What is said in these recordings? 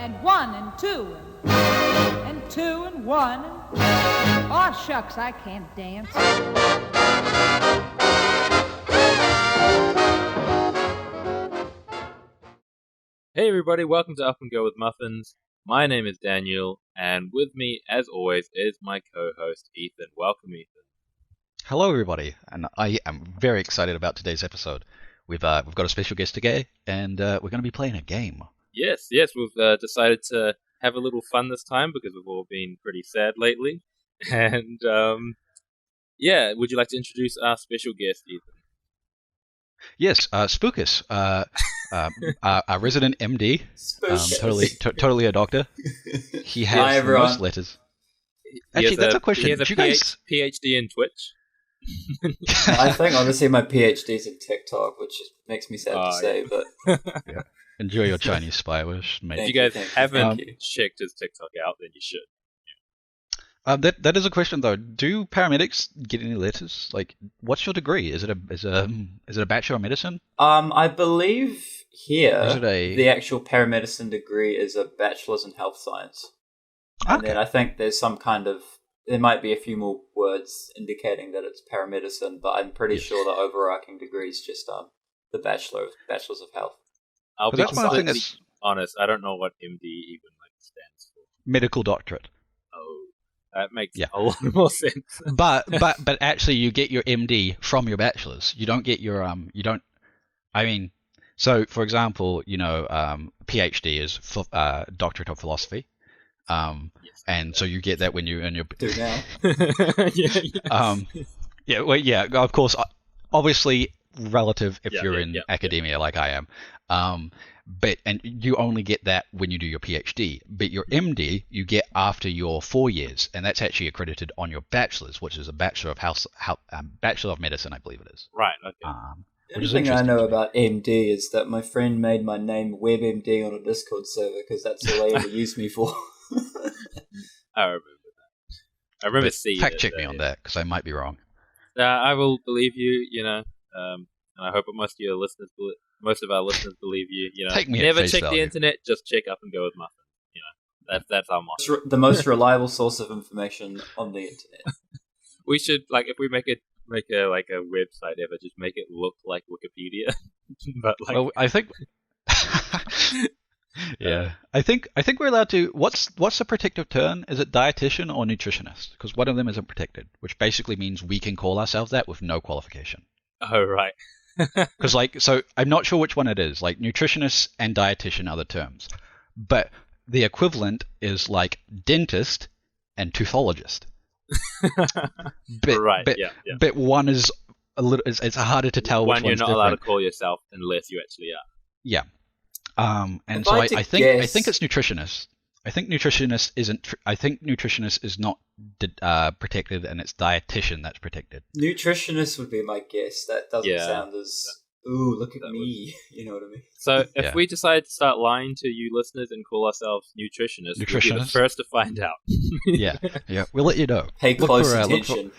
and 1 and 2 and 2 and 1. Aw, shucks, I can't dance. Hey everybody, welcome to Up and Go with Muffins. My name is Daniel, and with me, as always, is my co-host Ethan. Welcome, Ethan. Hello, everybody, and I am very excited about today's episode. We've got a special guest today, and we're going to be playing a game. Yes, we've decided to have a little fun this time because we've all been pretty sad lately. And would you like to introduce our special guest, Ethan? Yes, Spookus, our resident MD, totally a doctor. He has the most letters. Actually, that's a question. He has a PhD in Twitch. I think honestly my PhD's in TikTok, which makes me sad to say, but yeah. Enjoy your Chinese spy wish, mate. If you guys haven't checked his TikTok out, then you should. Yeah. That is a question though. Do paramedics get any letters? Like, what's your degree? Is it a Bachelor of Medicine? I believe here the actual paramedicine degree is a Bachelor's in Health Science, and then I think there's some kind of. There might be a few more words indicating that it's paramedicine, but I'm pretty sure the overarching degree is just the Bachelor's of Health. I'll be completely honest, I don't know what MD even stands for. Medical doctorate. Oh, that makes a lot more sense. but actually, you get your MD from your bachelor's. You don't get your So, for example, PhD is doctorate of philosophy. And so you get that when you earn your. Do now. Of course, obviously relative if you're in academia like I am. But you only get that when you do your PhD. But your MD you get after your 4 years, and that's actually accredited on your bachelor's, which is a Bachelor of Medicine, I believe it is. Right. Okay. The only thing I know about MD is that my friend made my name WebMD on a Discord server because that's all they ever used me for. I remember that. I remember seeing fact check me on that because I might be wrong. I will believe you. And I hope most of our listeners believe you. Take me never check the internet, just check Up and Go with Muffins. That's our motto. The most reliable source of information on the internet. We should if we make a website ever, just make it look like Wikipedia. But well, I think. Yeah, I think we're allowed to. What's the protective term? Is it dietitian or nutritionist? Because one of them isn't protected, which basically means we can call ourselves that with no qualification. Oh right. Because so I'm not sure which one it is. Like nutritionist and dietitian are the terms, but the equivalent is like dentist and toothologist. But one is a little. It's harder to tell which one one's you're not different. allowed to call yourself unless you actually are. Yeah. And so I think it's nutritionist. I think nutritionist isn't. I think nutritionist is not protected, and it's dietitian that's protected. Nutritionist would be my guess. That doesn't sound as. Ooh, look at me. You know what I mean? So if we decide to start lying to you listeners and call ourselves nutritionists, we'll be the first to find out. yeah, we'll let you know. Pay close attention.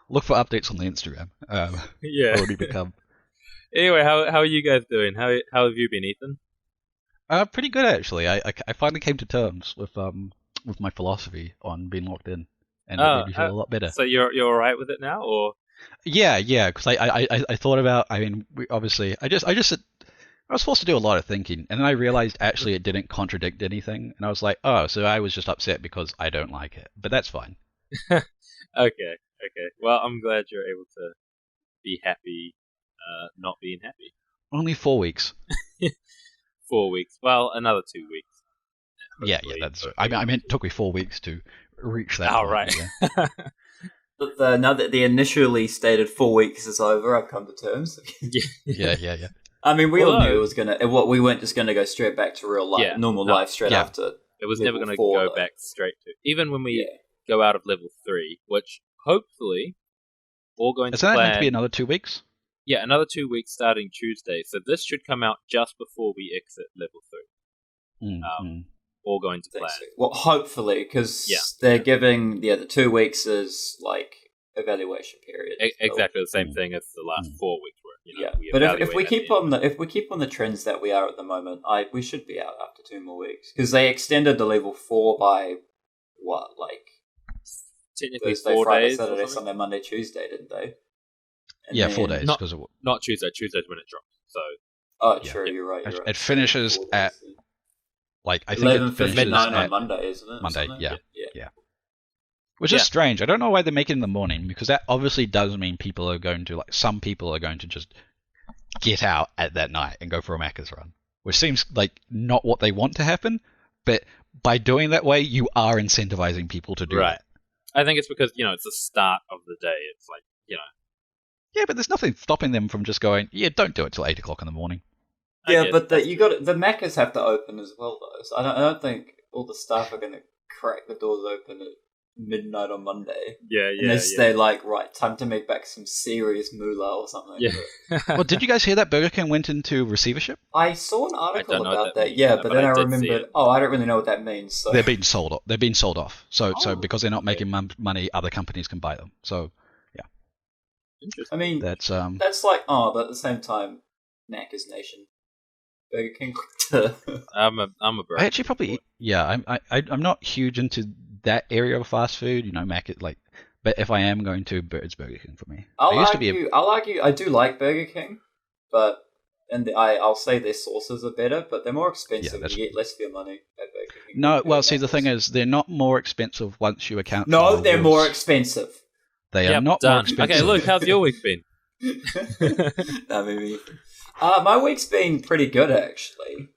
Look for updates on the Instagram. Already become. Anyway, how are you guys doing? How have you been, Ethan? Pretty good actually. I finally came to terms with my philosophy on being locked in, and it made me feel a lot better. So you're all right with it now, or? Yeah. Because I thought about. I mean, I was forced to do a lot of thinking, and then I realized actually it didn't contradict anything, and I was like, oh, so I was just upset because I don't like it, but that's fine. Okay. Well, I'm glad you're able to be happy, not being happy. Only 4 weeks. 4 weeks. Well, another 2 weeks. Yeah, that's. I meant it took me 4 weeks to reach that. Oh, right. Yeah. But now that the initially stated 4 weeks is over, I've come to terms. Yeah. I mean, we all knew it was gonna. We weren't just gonna go straight back to real life, normal life straight after. It was never gonna go back straight to. Even when we go out of level 3, which hopefully all going to plan. Is that meant to be another 2 weeks? Yeah, another 2 weeks starting Tuesday. So this should come out just before we exit level 3. All going to plan. Well, hopefully, because they're giving the 2 weeks is like evaluation period. Exactly the same thing as the last 4 weeks were. But if we keep on the trends that we are at the moment, we should be out after 2 more weeks because they extended the level 4 by what, like technically Thursday, 4 Friday, days, Saturday, Sunday, Monday, Tuesday, didn't they? And 4 days because not Tuesday. Tuesday's when it drops. So true, you're right. It finishes at like I think 11:59 on Monday, isn't it? Monday, yeah. Which Yeah. is strange. I don't know why they make it in the morning, because that obviously does mean people are going to, like, some people are going to just get out at that night and go for a Macca's run, which seems like not what they want to happen, but by doing that way, you are incentivizing people to do right. that. I think it's because, it's the start of the day. It's like, Yeah, but there's nothing stopping them from just going, yeah, don't do it till 8 o'clock in the morning. Yeah, but the Maccas have to open as well, though. So I don't think all the staff are going to crack the doors open at midnight on Monday. Unless they're like, right, time to make back some serious moolah or something. Yeah. Well, did you guys hear that Burger King went into receivership? I saw an article about that. Yeah, but then I remembered. I don't really know what that means. So they're being sold off. They're being sold off. So because they're not making money, other companies can buy them. So yeah. Interesting. I mean, that's like but at the same time, Macca's Nation. Burger King. I'm a burger. I actually probably I'm not huge into that area of fast food, Mac but if I am going to, it's Burger King for me. I'll argue I do like Burger King, but I'll say their sauces are better, but they're more expensive. You get less for your money at Burger King. No, well, see, the thing is, they're not more expensive once you account. No, they're more expensive. They are not more expensive. Okay, look, how's your week been? My week's been pretty good, actually.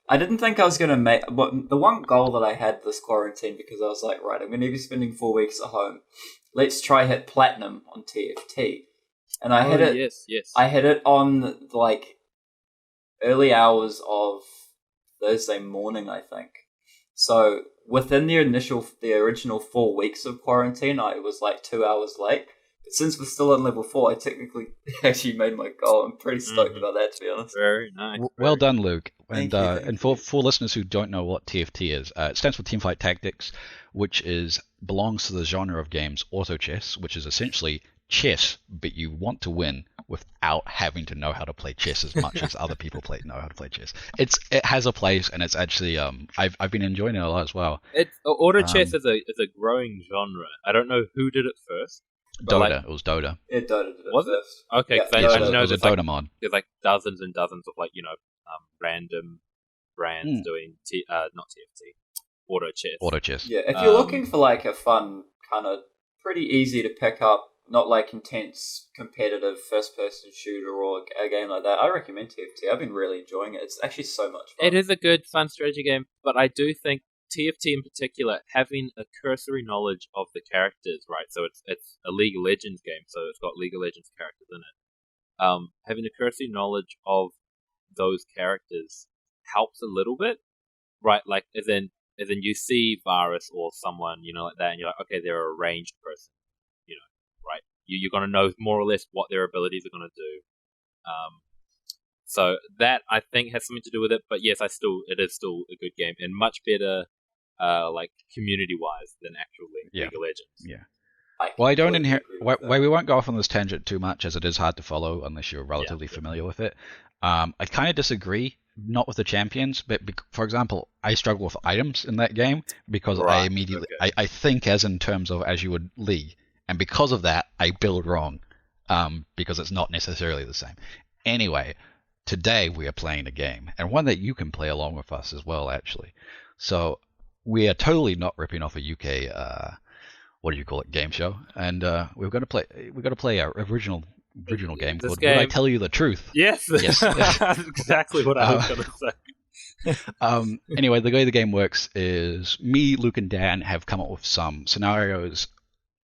I didn't think I was going to make... But the one goal that I had this quarantine, because I was like, right, I'm going to be spending 4 weeks at home. Let's try hit Platinum on TFT. And I hit it... Yes. I hit it on, early hours of Thursday morning, I think. So, within the original 4 weeks of quarantine, I was, 2 hours late. Since we're still on level 4, I technically actually made my goal. I'm pretty stoked about that, to be honest. Very nice. Well done, Luke. And Thank you. For listeners who don't know what TFT is, it stands for Teamfight Tactics, which belongs to the genre of games auto chess, which is essentially chess, but you want to win without having to know how to play chess as much as other people know how to play chess. It has a place, and it's actually I've been enjoying it a lot as well. Auto chess is a growing genre. I don't know who did it first. Dota. It was Dota. Yeah, Dota did it was first. It? Okay, yeah, I know there's a Dota mod. There's dozens and dozens of random brands doing not TFT, auto chess. Yeah, if you're looking for a fun kind of pretty easy to pick up, not intense competitive first-person shooter or a game like that, I recommend TFT. I've been really enjoying it. It's actually so much fun. It is a good, fun strategy game, but I do think TFT in particular, having a cursory knowledge of the characters, right? So it's a League of Legends game, so it's got League of Legends characters in it. Having a cursory knowledge of those characters helps a little bit, right? As in you see Varus or someone, like that, and you're like, okay, they're a ranged person, right? You're gonna know more or less what their abilities are gonna do. So that I think has something to do with it. But yes, it is still a good game and much better. Community-wise than actual League of Legends. Yeah. Well, I don't inherit. Why we won't go off on this tangent too much, as it is hard to follow unless you're relatively familiar with it. I kind of disagree, not with the champions, but for example, I struggle with items in that game because I immediately I think as in terms of as you would League, and because of that, I build wrong, because it's not necessarily the same. Anyway, today we are playing a game, and one that you can play along with us as well, actually. So. We are totally not ripping off a UK, what do you call it, game show, and we're going to play our original game called Would I Tell You the Truth? Yes. That's exactly what I was going to say. Anyway, the way the game works is me, Luke, and Dan have come up with some scenarios,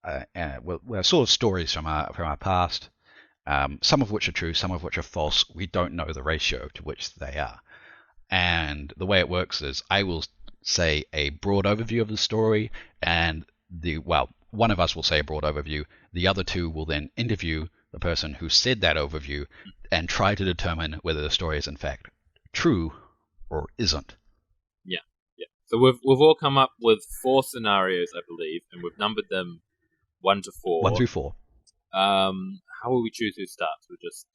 sort of stories from our past, some of which are true, some of which are false. We don't know the ratio to which they are, and the way it works is I will say a broad overview of the story, and one of us will say a broad overview. The other two will then interview the person who said that overview and try to determine whether the story is in fact true or isn't. Yeah. So we've all come up with 4 scenarios, I believe, and we've numbered them 1 to 4. 1 through 4. how will we choose who starts? We'll just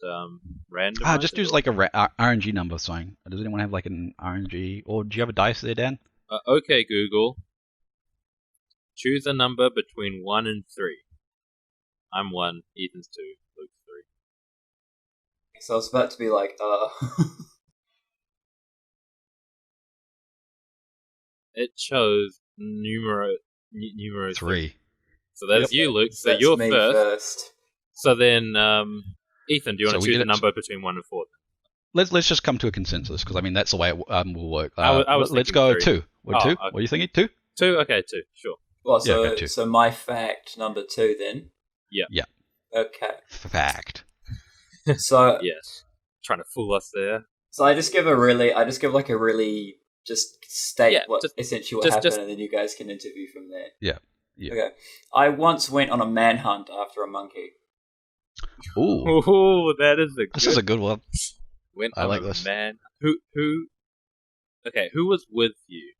random. Just use like a RNG number sign. Does anyone have like an RNG? Or do you have a dice there, Dan? Okay, Google. Choose a number between 1 and 3. I'm 1, Ethan's 2, Luke's 3. So I was about to be like, It chose numero 3. So that's you, Luke. So that's you're me first. So then, Ethan, do you want to choose a number between 1 and 4? Let's just come to a consensus, because I mean that's the way it will work. Let's go 3. 2. What 2? Okay. What are you thinking? 2? 2. Okay, 2. Sure. Well, so okay, 2. So my fact number 2 then. Yeah. Okay. Fact. So yes, trying to fool us there. So I just give like a really just state essentially what happened, and then you guys can interview from there. Yeah. Okay. I once went on a manhunt after a monkey. Ooh, this is a good one. I like this. Man, who? Okay, who was with you?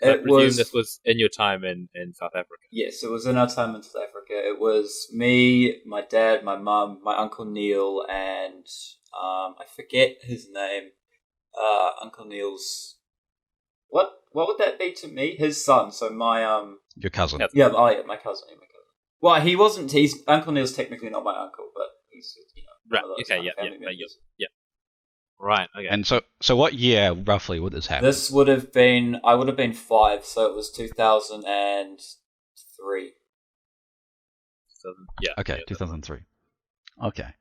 This was in your time in South Africa. Yes, it was in our time in South Africa. It was me, my dad, my mum, my uncle Neil, and I forget his name. Uncle Neil's what would that be to me? His son. So my your cousin. Yeah, my cousin. Well, he wasn't. He's Uncle Neil's technically not my uncle, but he's right. Okay. Yeah. Right. Okay. And so what year roughly would this happen? This would have been. I would have been 5, so it was 2003. Yeah. Okay, 2003. Okay.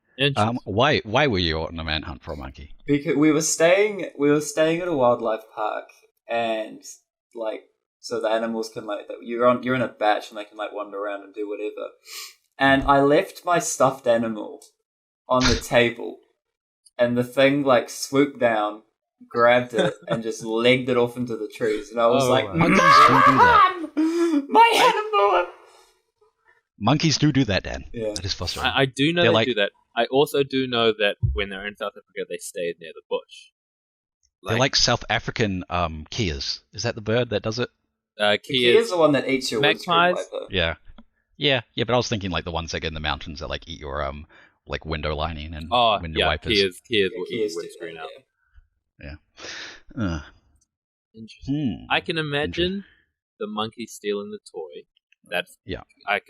Why were you on a manhunt for a monkey? Because we were staying at a wildlife park, and so the animals can you're in a batch and they can wander around and do whatever. And I left my stuffed animal on the table, and the thing swooped down, grabbed it, and just legged it off into the trees. And I was monkeys do that. My animal. Monkeys do that, Dan. Yeah. That is frustrating. I do know they do that. I also do know that when they're in South Africa, they stayed near the bush. They're like South African kias. Is that the bird that does it? Kia's the one that eats your magpies. Yeah, but I was thinking the ones that get in the mountains that eat your window lining and window wipers. Kia's will eat the windscreen out. Yeah. Interesting. I can imagine the monkey stealing the toy. That's I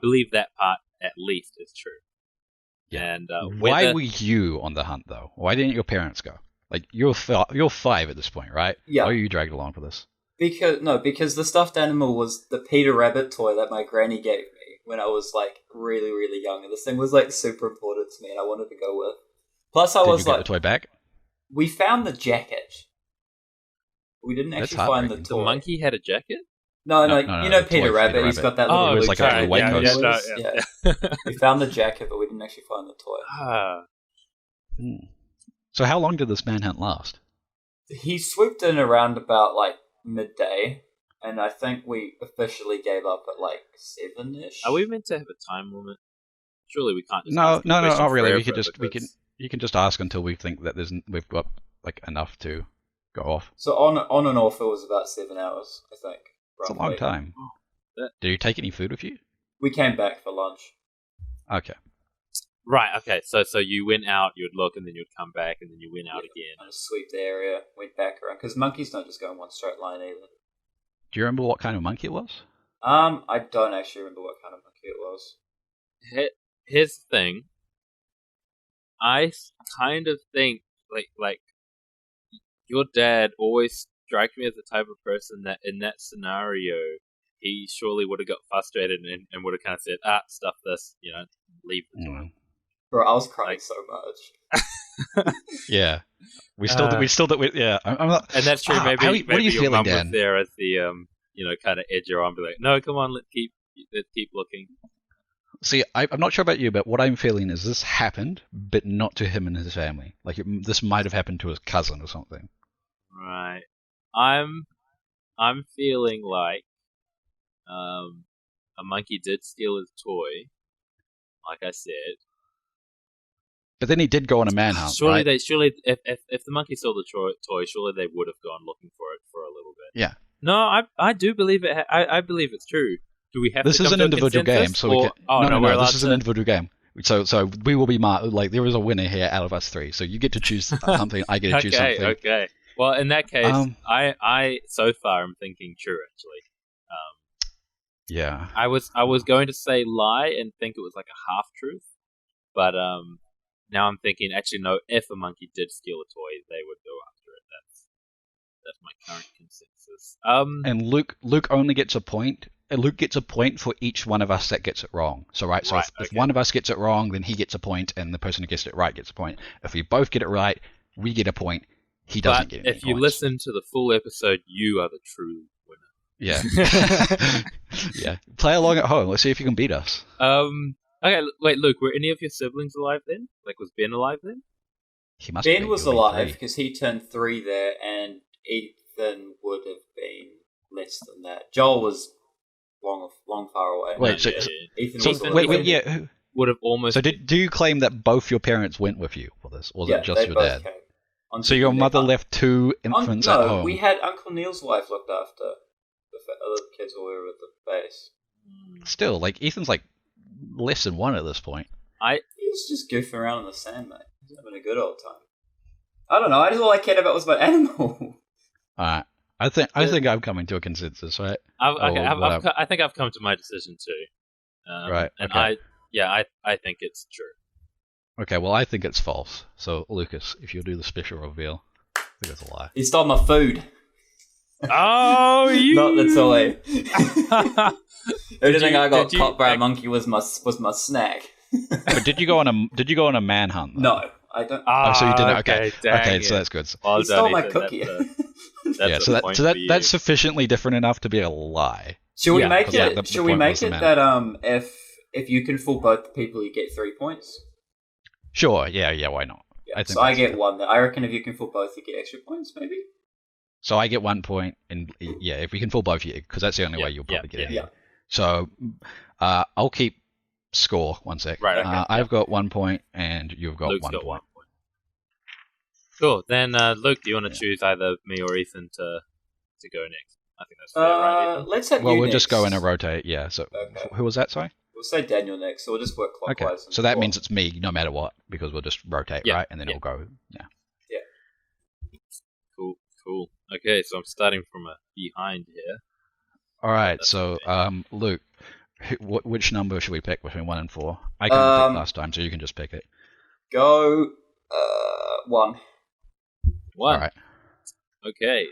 believe that part at least is true. Yeah. And why were you on the hunt though? Why didn't your parents go? You're 5 at this point, right? Yeah. Why are you dragged along for this? Because the stuffed animal was the Peter Rabbit toy that my granny gave me when I was really, really young, and this thing was super important to me, and I wanted to go with. Plus, Did you get the toy back? We found the jacket. We didn't actually find the toy. The monkey had a jacket? No, you know Peter Rabbit. He's got that little blue jacket. A white coat. Yeah. We found the jacket, but we didn't actually find the toy. So how long did this manhunt last? He swooped in around about midday, and I think we officially gave up at 7ish. Are we meant to have a time limit? Surely we can't. Just no, not really. You can just ask until we think that we've got enough to go off. So on and off, it was about 7 hours, I think. It's a long time. Did you take any food with you? We came back for lunch. Okay. Right, okay. So you went out, you'd look, and then you'd come back, and then you went out again. And sweep the area, went back around. Because monkeys don't just go in one straight line either. Do you remember what kind of monkey it was? I don't actually remember what kind of monkey it was. Here's the thing. I kind of think, your dad always strikes me as the type of person that in that scenario, he surely would have got frustrated and would have kind of said, stuff this, leave the toy. Bro, I was crying so much. Yeah. We still yeah. I'm not, and that's true. Maybe what are you your feeling, mum Dan? was there as the, kind of edge your arm, be like, no, come on, let's keep looking. See, I'm not sure about you, but what I'm feeling is this happened, but not to him and his family. This might have happened to his cousin or something. Right. I'm feeling like a monkey did steal his toy, like I said. But then he did go on a manhunt. Surely right? If the monkey stole the toy, surely they would have gone looking for it for a little bit. Yeah. No, I do believe it. I believe it's true. Do we have? This to is come an to a individual game, so we can. No. This is an individual game. So we will be like there is a winner here out of us three. So you get to choose something. I get to choose something. Okay. Well, in that case, I so far am thinking true actually. Yeah. I was going to say lie and think it was like a half truth, but now I'm thinking actually no. If a monkey did steal a toy, they would go after it. That's my current consensus. And Luke only gets a point. Luke gets a point for each one of us that gets it wrong. So if one of us gets it wrong, then he gets a point, and the person who gets it right gets a point. If we both get it right, we get a point. He doesn't get any if you points. listen to the full episode, you are the true winner. Yeah. Yeah. Play along at home. Let's see if you can beat us. Okay, wait, Luke, were any of your siblings alive then? Like, was Ben alive then? He must Ben be. was alive because he turned 3 there, and Ethan would have been less than that. Joel was long far away. Wait, so Ethan so was wait, yeah. Would have almost. So do you claim that both your parents went with you for this, or was it just your dad? So your mother left 2 infants at home. No, we had Uncle Neil's wife looked after the other kids while we were at the base. Still, like Ethan's like less than 1 at this point. He was just goofing around in the sand, mate. He was having a good old time. I don't know. All I cared about was my animal. Alright. I think I'm coming to a consensus, right? I think I've come to my decision too. Right. And okay. I think it's true. Okay, well I think it's false. So Lucas, if you'll do the special reveal, I think it's a lie. He stole my food. Oh, you! Not the toy. Everything I got caught by a monkey was my snack. But did you go on a manhunt? Though? No, I don't. Oh, so you didn't. Okay, okay, so that's good. He stole my cookie. That's sufficiently different enough to be a lie. Should we make it? Should we make it that if you can fool both the people, you get 3 points? Sure. Yeah. Why not? Yeah, so I get 1. I reckon if you can fool both, you get extra points, maybe. So I get 1 point, and yeah, if we can fool both of you, because that's the only way you'll probably get it. Yeah. So I'll keep score. 1 sec. Right. Okay, I've got 1 point, and you've got Luke's 1 got point. 1 point. Cool. Then Luke, do you want to choose either me or Ethan to go next? I think that's fair, right, Ethan? Let's have Well, you we'll next. just go in a rotate. Yeah. So who was that? Sorry. We'll say Daniel next, so we'll just work clockwise. Okay. So that means it's me, no matter what, because we'll just rotate, right? And then it'll go. Yeah. Cool. Okay, so I'm starting from behind here. All right. So, Luke, which number should we pick between 1 and 4? I can pick last time, so you can just pick it. Go 1. 1. All right. Okay.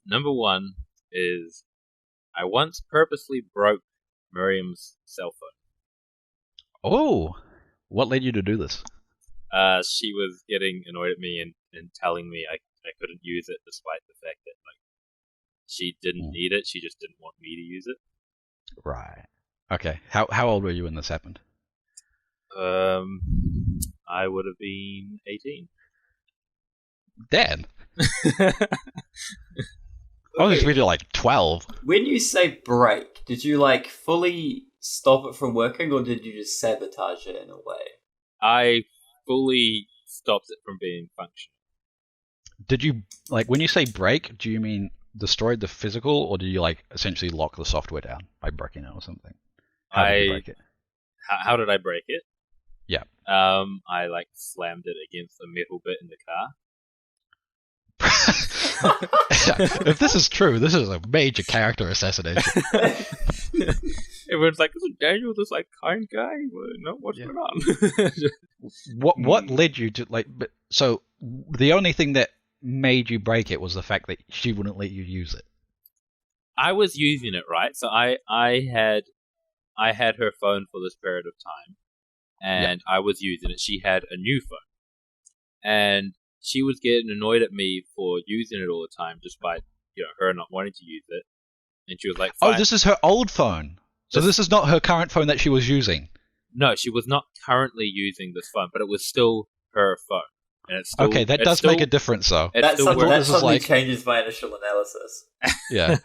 Number 1 is I once purposely broke Miriam's cell phone. Oh, what led you to do this? She was getting annoyed at me and telling me I couldn't use it, despite the fact that she didn't need it. She just didn't want me to use it. Right. Okay. How old were you when this happened? I would have been 18. Dan. I was expecting like 12. When you say break, did you fully stop it from working, or did you just sabotage it in a way? I fully stopped it from being functional. Did you, when you say break, do you mean destroyed the physical, or do you essentially lock the software down by breaking it or something? How did you break it? How did I break it? Yeah. I slammed it against a metal bit in the car. If this is true, this is a major character assassination. Everyone's like, isn't Daniel this kind guy? Well, no, what's going on? What led you to so the only thing that made you break it was the fact that she wouldn't let you use it. I was using it, right? So I had her phone for this period of time, and I was using it. She had a new phone, and she was getting annoyed at me for using it all the time, despite her not wanting to use it. And she was like, fine. "Oh, this is her old phone. So this is not her current phone that she was using." No, she was not currently using this phone, but it was still her phone. And it's still, okay, that does make a difference, though. That suddenly changes my initial analysis. Yeah.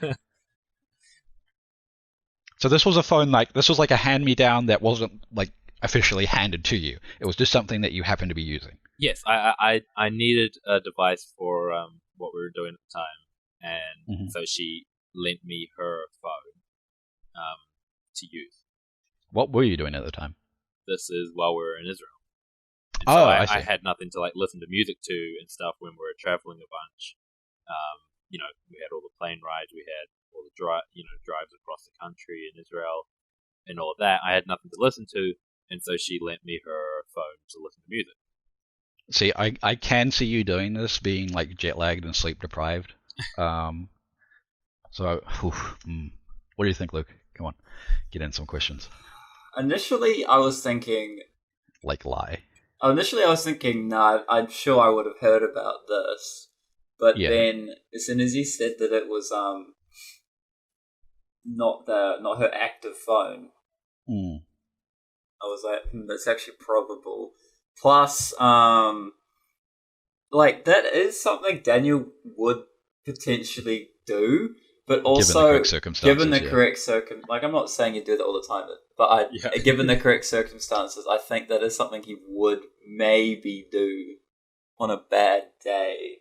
So this was a phone this was a hand-me-down that wasn't officially handed to you. It was just something that you happened to be using. Yes, I needed a device for what we were doing at the time, and so she lent me her phone to use. What were you doing at the time? this is while we were in Israel. And Oh, so I see. I had nothing to like listen to music to and stuff when we were traveling a bunch. You know, we had all the plane rides, we had all the drives across the country in Israel, and all of that. I had nothing to listen to, and so she lent me her phone to listen to music. See, I can see you doing this, being like jet lagged and sleep deprived. So, what do you think, Luke? Come on, get in some questions. Initially, I was thinking, lie. nah, I'm sure I would have heard about this. But Yeah. then, as soon as you said that it was not her active phone, I was like, that's actually probable. Plus, like that is something Daniel would potentially do, but also given the correct circumstances, like I'm not saying you do that all the time, but given the correct circumstances, I think that is something he would maybe do on a bad day.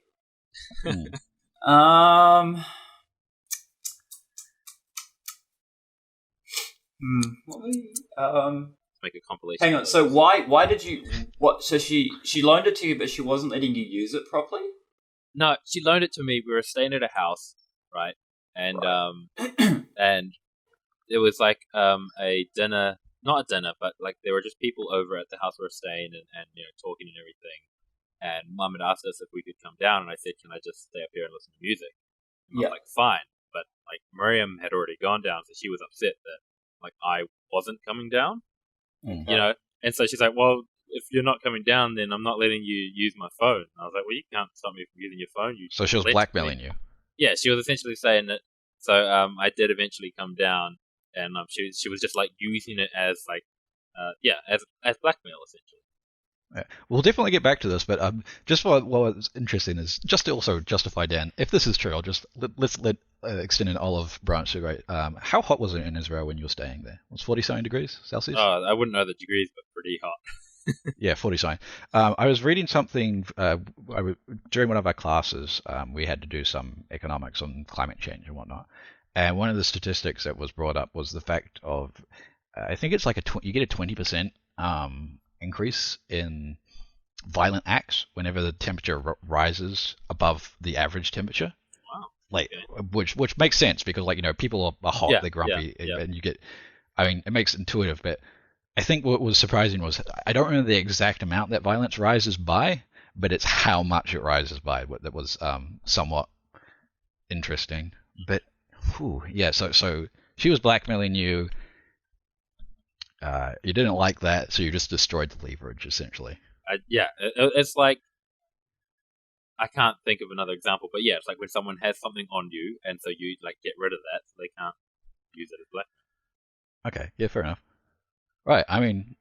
Make a compilation. Hang on. So why did you what? So she loaned it to you, but she wasn't letting you use it properly. No, she loaned it to me. We were staying at a house, right? And and it was like a dinner, not a dinner, but like there were just people over at the house we were staying and you know talking and everything. And Mum had asked us if we could come down, and I said, "Can I just stay up here and listen to music?" And I was like, "Fine," but like Miriam had already gone down, so she was upset that like I wasn't coming down, you know. And so she's like, "Well, if you're not coming down, then I'm not letting you use my phone." And I was like, "Well, you can't stop me from using your phone." So she was blackmailing you. Yeah, she was essentially saying that. So I did eventually come down, and she was just like using it as like as blackmail essentially. Yeah. We'll definitely get back to this, but just what was interesting is just to also justify Dan. If this is true, I'll just let's extend an olive branch to right. How hot was it in Israel when you were staying there? Was 40-something degrees Celsius? I wouldn't know the degrees, but pretty hot. Yeah, 40-something. I was reading something during one of our classes. We had to do some economics on climate change and whatnot, and one of the statistics that was brought up was the fact of I think it's like you get a 20% increase in violent acts whenever the temperature rises above the average temperature. Wow. Like, which makes sense because like people are hot, they're grumpy, and you get. I mean, it makes it intuitive, but I think what was surprising was I don't remember the exact amount that violence rises by, but it's how much it rises by that was somewhat interesting. But so she was blackmailing you. You didn't like that, so you just destroyed the leverage, essentially. It's like I can't think of another example, but yeah, it's like when someone has something on you, and so you like get rid of that, so they can't use it as blackmail. Okay, yeah, fair enough. Right, I mean,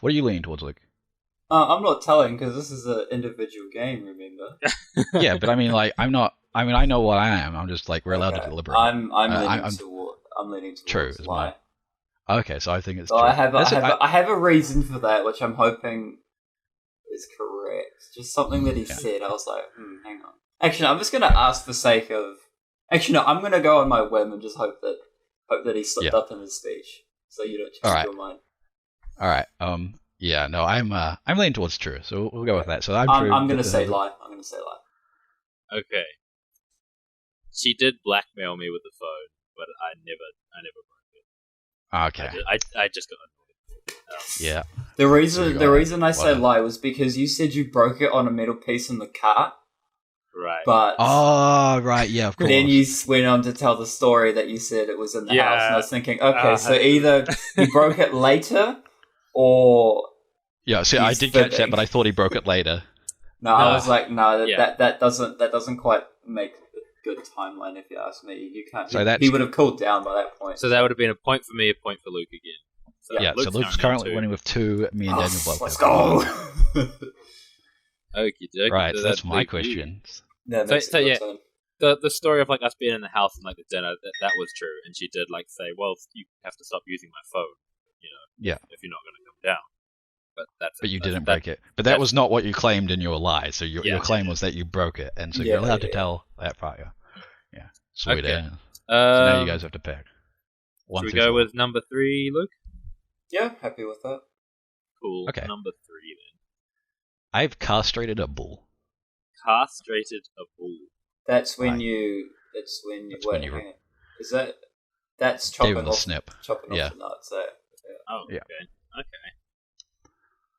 what are you leaning towards, Luke? I'm not telling because this is an individual game. Remember? Yeah, but I mean, like, I'm not. I mean, I know what I am. I'm just like we're allowed to deliberate. I'm leaning towards true. lie. Okay, so I think it's so true. I have a reason for that, which I'm hoping is correct. Just something that he said. I was like, hang on. Actually, I'm just going to ask for sake of. Actually, no, I'm going to go on my whim and just hope that he slipped up in his speech, so you don't change your mind. All right. Yeah. No, I'm leaning towards true, so we'll go with that. So I'm true. I'm going to say lie. Okay. She did blackmail me with the phone, but I never broke it. Okay. I just got annoyed. Yeah. The reason I say lie was because you said you broke it on a metal piece in the cart. Right. But right, yeah, of course. Then you went on to tell the story that you said it was in the house, and I was thinking, okay, so either he broke it later, or see, I did catch that, but I thought he broke it later. No, I was like, that doesn't quite make a good timeline. If you ask me, you can't. So he would have cooled down by that point. So that would have been a point for me, a point for Luke again. So Luke's currently winning with 2. Me and Daniel both. Let's go. Okie doke. Right, so that's my question. Yeah, the story of like us being in the house and like the dinner that was true, and she did like say, "Well, you have to stop using my phone," if you're not going to come down. But you didn't break it. But that was not what you claimed in your lie. So your claim was that you broke it, and so you're allowed to tell that part. Yeah. Sweet. Okay. So now you guys have to pick. Should we go with number 3, Luke? Yeah, happy with that. Cool. Okay. Number 3 then. I've castrated a bull. Castrated a bull. That's when Right. you. That's Wait, when you hang on. Is that? That's gave chopping him the off. snip. Chopping Yeah. off the nuts. Yeah. Oh, Yeah.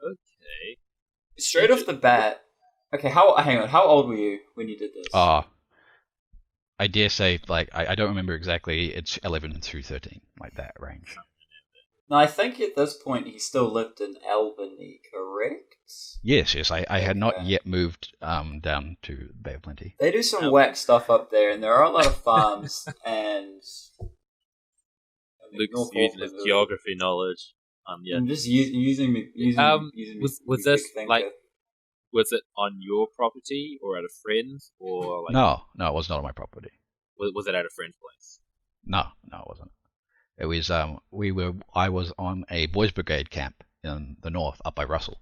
Okay. Straight off the bat. Okay, hang on. How old were you when you did this? I dare say, like, I don't remember exactly. It's 11 through 13, like that range. No, I think at this point he still lived in Albany, correct? Yes. I had not yet moved down to Bay of Plenty. They do some whack stuff up there, and there are a lot of farms and. Luke's using his geography knowledge. Yeah. I'm just using was this like? Was it on your property or at a friend's or like? No, it was not on my property. Was it at a friend's place? No, it wasn't. It was I was on a boys' brigade camp in the north, up by Russell,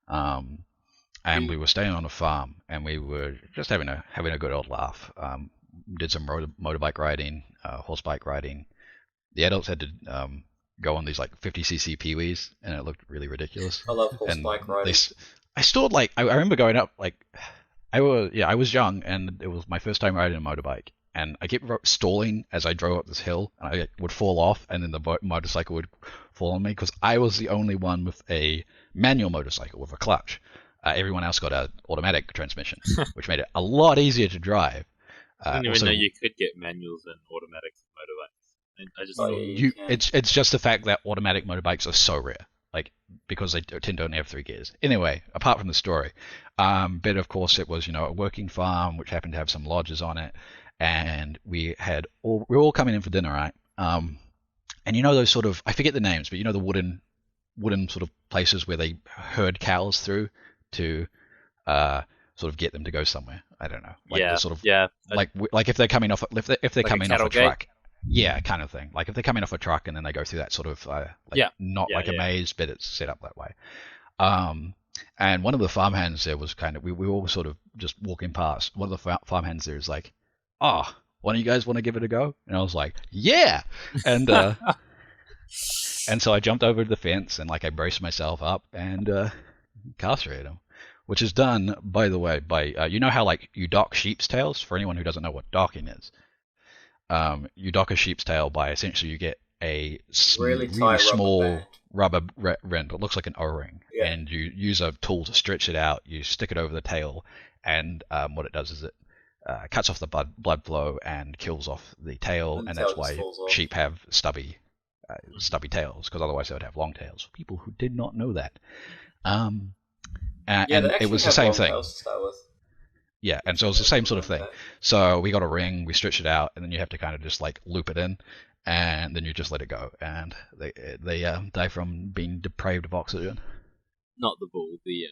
and we were staying on a farm, and we were just having a good old laugh. Did some motorbike riding, horsebike riding. The adults had to go on these like 50cc peewees, and it looked really ridiculous. I love horsebike riding. I stored like I remember going up like I was young, and it was my first time riding a motorbike, and I kept stalling as I drove up this hill, and I would fall off, and then the motorcycle would fall on me because I was the only one with a manual motorcycle with a clutch. Everyone else got an automatic transmission, which made it a lot easier to drive. I didn't even know you could get manuals and automatic motorbikes. I just it's just the fact that automatic motorbikes are so rare. Like, because they tend to only have 3 gears. Anyway, apart from the story, but of course it was, a working farm which happened to have some lodges on it, and we were all coming in for dinner, right? And those sort of, I forget the names, but the wooden sort of places where they herd cows through to sort of get them to go somewhere. I don't know. Like the sort of like if they're coming off if they're coming off a truck. Yeah, kind of thing. Like if they're coming off a truck and then they go through that sort of not like a maze, but it's set up that way. And one of the farmhands there was kind of we were all sort of just walking past. One of the farmhands there is like, "Oh, one of you guys want to give it a go?" And I was like, "Yeah!" And and so I jumped over the fence and like I braced myself up and castrated him, which is done, by the way, by how like you dock sheep's tails. For anyone who doesn't know what docking is. You dock a sheep's tail by essentially you get a really small rubber end. It looks like an O-ring, and you use a tool to stretch it out. You stick it over the tail, and what it does is it cuts off the blood flow and kills off the tail, and that's why sheep have stubby tails, because otherwise they would have long tails. For people who did not know that, and it was the same thing. Yeah, and so it was the same sort of thing. So we got a ring, we stretched it out, and then you have to kind of just like loop it in, and then you just let it go, and they die from being deprived of oxygen. Not the bull, the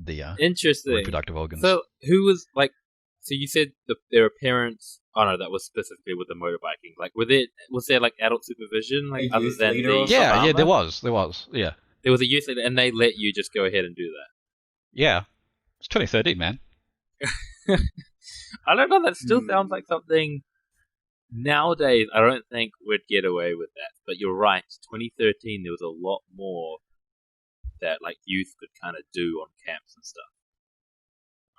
The interesting reproductive organs. So who was like? So you said their parents. Oh no, that was specifically with the motorbiking. Like, was there like adult supervision, like other than the yeah, there was, yeah. There was a youth leader, and they let you just go ahead and do that. Yeah. It's 2013, man. I don't know. That still sounds like something nowadays. I don't think we'd get away with that. But you're right. 2013, there was a lot more that like youth could kind of do on camps and stuff,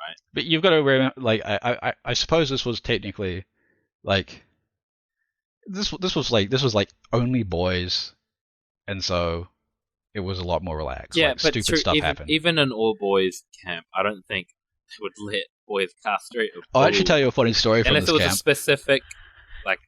right? But you've got to remember, like, I suppose this was technically, like, this was like only boys, and so. It was a lot more relaxed. Yeah, like, but stupid stuff happened. Even an all-boys camp, I don't think they would let boys castrate a bull. I'll actually tell you a funny story from this camp. Unless it was a specific, like,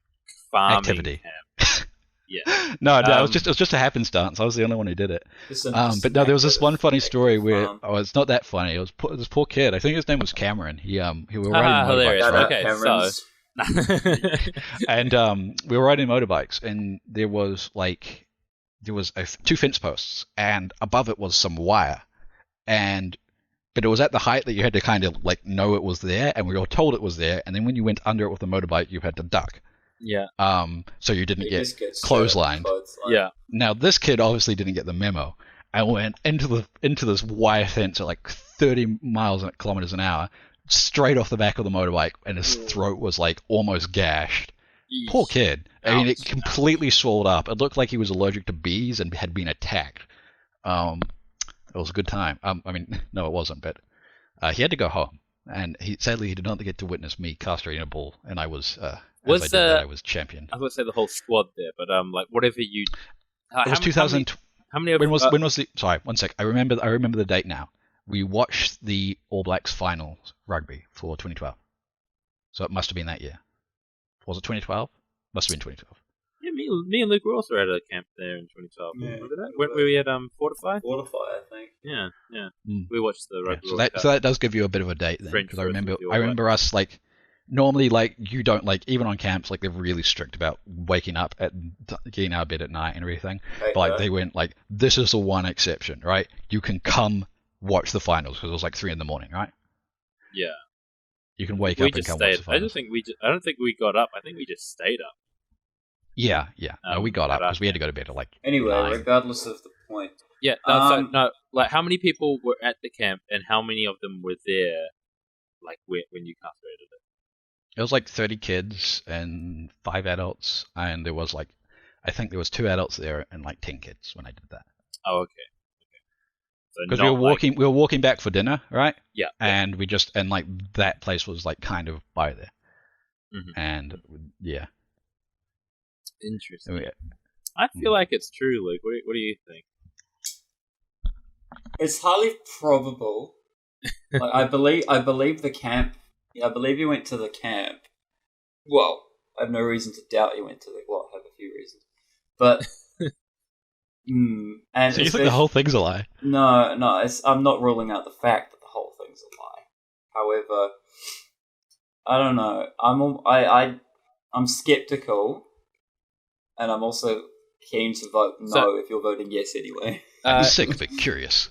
farming activity. Camp. Yeah. No, it was just a happenstance. I was the only one who did it. But no, there was this one funny story where it's not that funny. It was this poor kid. I think his name was Cameron. We were riding motorbikes. Right? Okay, so and we were riding motorbikes, and there was 2 fence posts, and above it was some wire, but it was at the height that you had to kind of like know it was there, and we were told it was there, and then when you went under it with the motorbike, you had to duck. Yeah. So you didn't get clotheslined. Yeah. Now this kid obviously didn't get the memo, and went into this wire fence at like 30 kilometers an hour, straight off the back of the motorbike, and his throat was like almost gashed. Poor kid. I mean, it completely swelled up. It looked like he was allergic to bees and had been attacked. It was a good time. I mean, no, it wasn't, but he had to go home. And sadly, he did not get to witness me castrating a bull, and I was, I was champion. I was going to say the whole squad there, but like whatever you... It was 2000... How many of... When was the... Sorry, one sec. I remember the date now. We watched the All Blacks finals rugby for 2012. So it must have been that year. Was it 2012? Must have been 2012. Yeah, me and Luke were also at a camp there in 2012. Yeah, remember that? When we had Fortify? Fortify, I think. Yeah. We watched the rugby. Yeah, so that does give you a bit of a date then, because I remember us like normally like you don't like even on camps like they're really strict about waking up at getting out of bed at night and everything. But like they went like this is the one exception, right? You can come watch the finals because it was like 3 a.m, right? Yeah. You can wake up and come watch the finals. I don't think we got up. I think we just stayed up. Yeah. No, we got up because we had to go to bed at like. Anyway, 9. regardless of the point. Yeah. Like how many people were at the camp and how many of them were there, like when you castrated it? It was like 30 kids and 5 adults, and there was like, I think there was 2 adults there and like 10 kids when I did that. Oh, okay. Because we were walking back for dinner, right? Yeah. And we just like that place was like kind of by there, and yeah. Interesting. I feel like it's true, Luke. What do you think? It's highly probable. Like, I believe the camp. Yeah, I believe you went to the camp. Well, I have no reason to doubt you went to the. Well, I have a few reasons, but. And so you think the whole thing's a lie? No, I'm not ruling out the fact that the whole thing's a lie. However, I don't know. I'm skeptical, and I'm also keen to vote no if you're voting yes anyway. I'm sick but curious.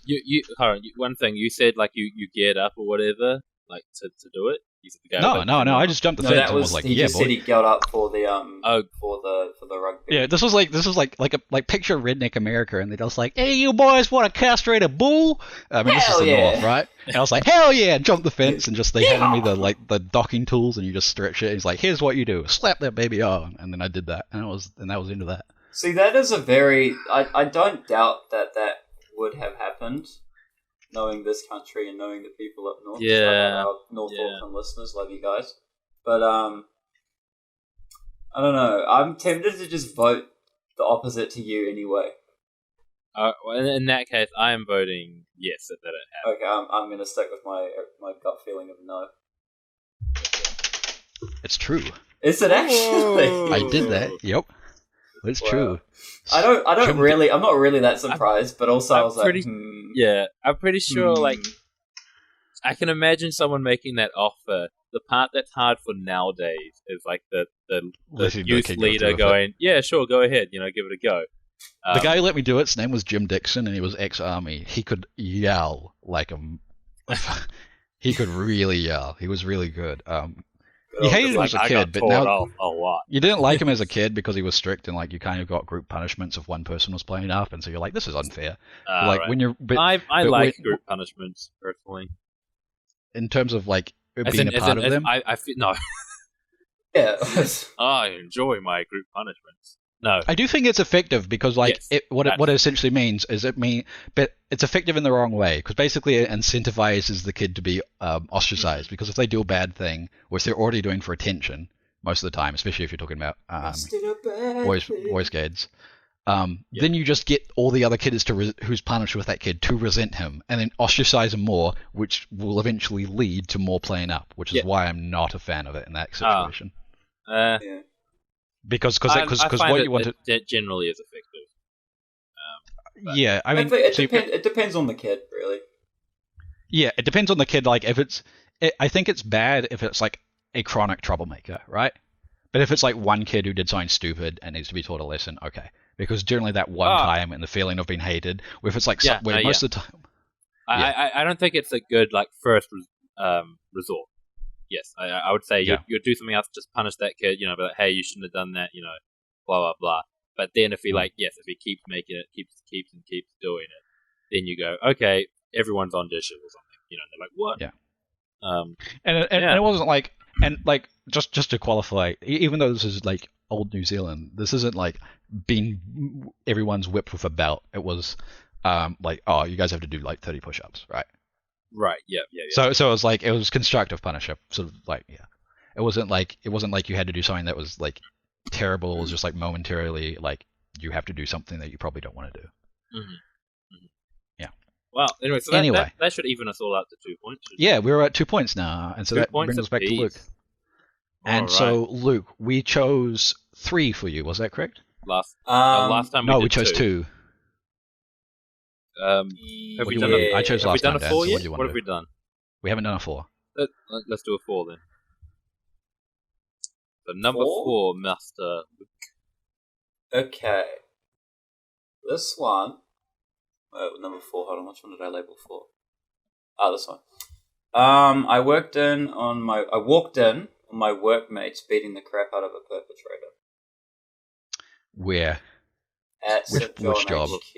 Hold on. One thing you said, like you geared up or whatever, like to do it. You said to go no. I just jumped the fence and was like, he yeah, just said he got up for the for the rugby. Yeah, this was like picture redneck America, and they're just like, hey, you boys want to castrate a bull? I mean, this is the North, right? And I was like, hell yeah! Jumped the fence, and just they handed me the docking tools, and you just stretch it. And he's like, here's what you do: slap that baby on, and then I did that, and that was into that. See, that is a very I don't doubt that would have happened. Knowing this country and knowing the people up north, our North Auckland listeners, love you guys. But I don't know. I'm tempted to just vote the opposite to you anyway. Well, in that case, I am voting yes that it happened. Okay, I'm going to stick with my gut feeling of no. It's true. Is it actually? I did that. Yep. It's true. I'm not really that surprised, but also I was yeah, I'm pretty sure, like, I can imagine someone making that offer. The part that's hard for nowadays is, like, the youth leader going, yeah, sure, go ahead, give it a go. The guy who let me do it, his name was Jim Dixon, and he was ex-army. He could yell like he could really yell. He was really good. You hated him as a kid, but now you didn't like him as a kid because he was strict and like you kind of got group punishments if one person was playing up, and so you're like, this is unfair. Like when you're, I like group punishments personally. In terms of like being a part of them, I feel no. Yeah, I enjoy my group punishments. No, I do think it's effective because like what it essentially means is but it's effective in the wrong way because basically it incentivizes the kid to be ostracized because if they do a bad thing, which they're already doing for attention most of the time, especially if you're talking about boys kids, then you just get all the other kids who's punished with that kid to resent him and then ostracize him more, which will eventually lead to more playing up, which is why I'm not a fan of it in that situation. Because what you want it generally is effective. Yeah, I mean, it depends on the kid, really. Yeah, it depends on the kid. Like, I think it's bad if it's like a chronic troublemaker, right? But if it's like one kid who did something stupid and needs to be taught a lesson, okay. Because generally that one time and the feeling of being hated, if it's like most of the time, I don't think it's a good like first resort. Yes, I would say you'd do something else, just punish that kid, be like, hey, you shouldn't have done that, blah, blah, blah. But then if he if he keeps making it, keeps doing it, then you go, okay, everyone's on dishes or something, and they're like, what? Yeah. And it wasn't like, and like, just to qualify, even though this is like old New Zealand. This isn't like being everyone's whipped with a belt. It was like, oh, you guys have to do like 30 push-ups, right? Right. Yeah. So it was like it was constructive punishment, sort of like It wasn't like you had to do something that was like terrible. It was just like momentarily like you have to do something that you probably don't want to do. Yeah. Well, anyway, so that should even us all out to 2 points. Yeah, we're at 2 points now, and so that brings us back to Luke. And so Luke, we chose 3 for you. Was that correct? Last time we chose 2. Have we done I chose last time. Have we done a 4 yet? What have we done? We haven't done a 4. Let's do a 4 then. So number 4, Master Luke. Okay. This one. Number 4. Hold on. Which one did I label for? This one. I walked in on my workmates beating the crap out of a perpetrator. Where? At St. John which job? HQ.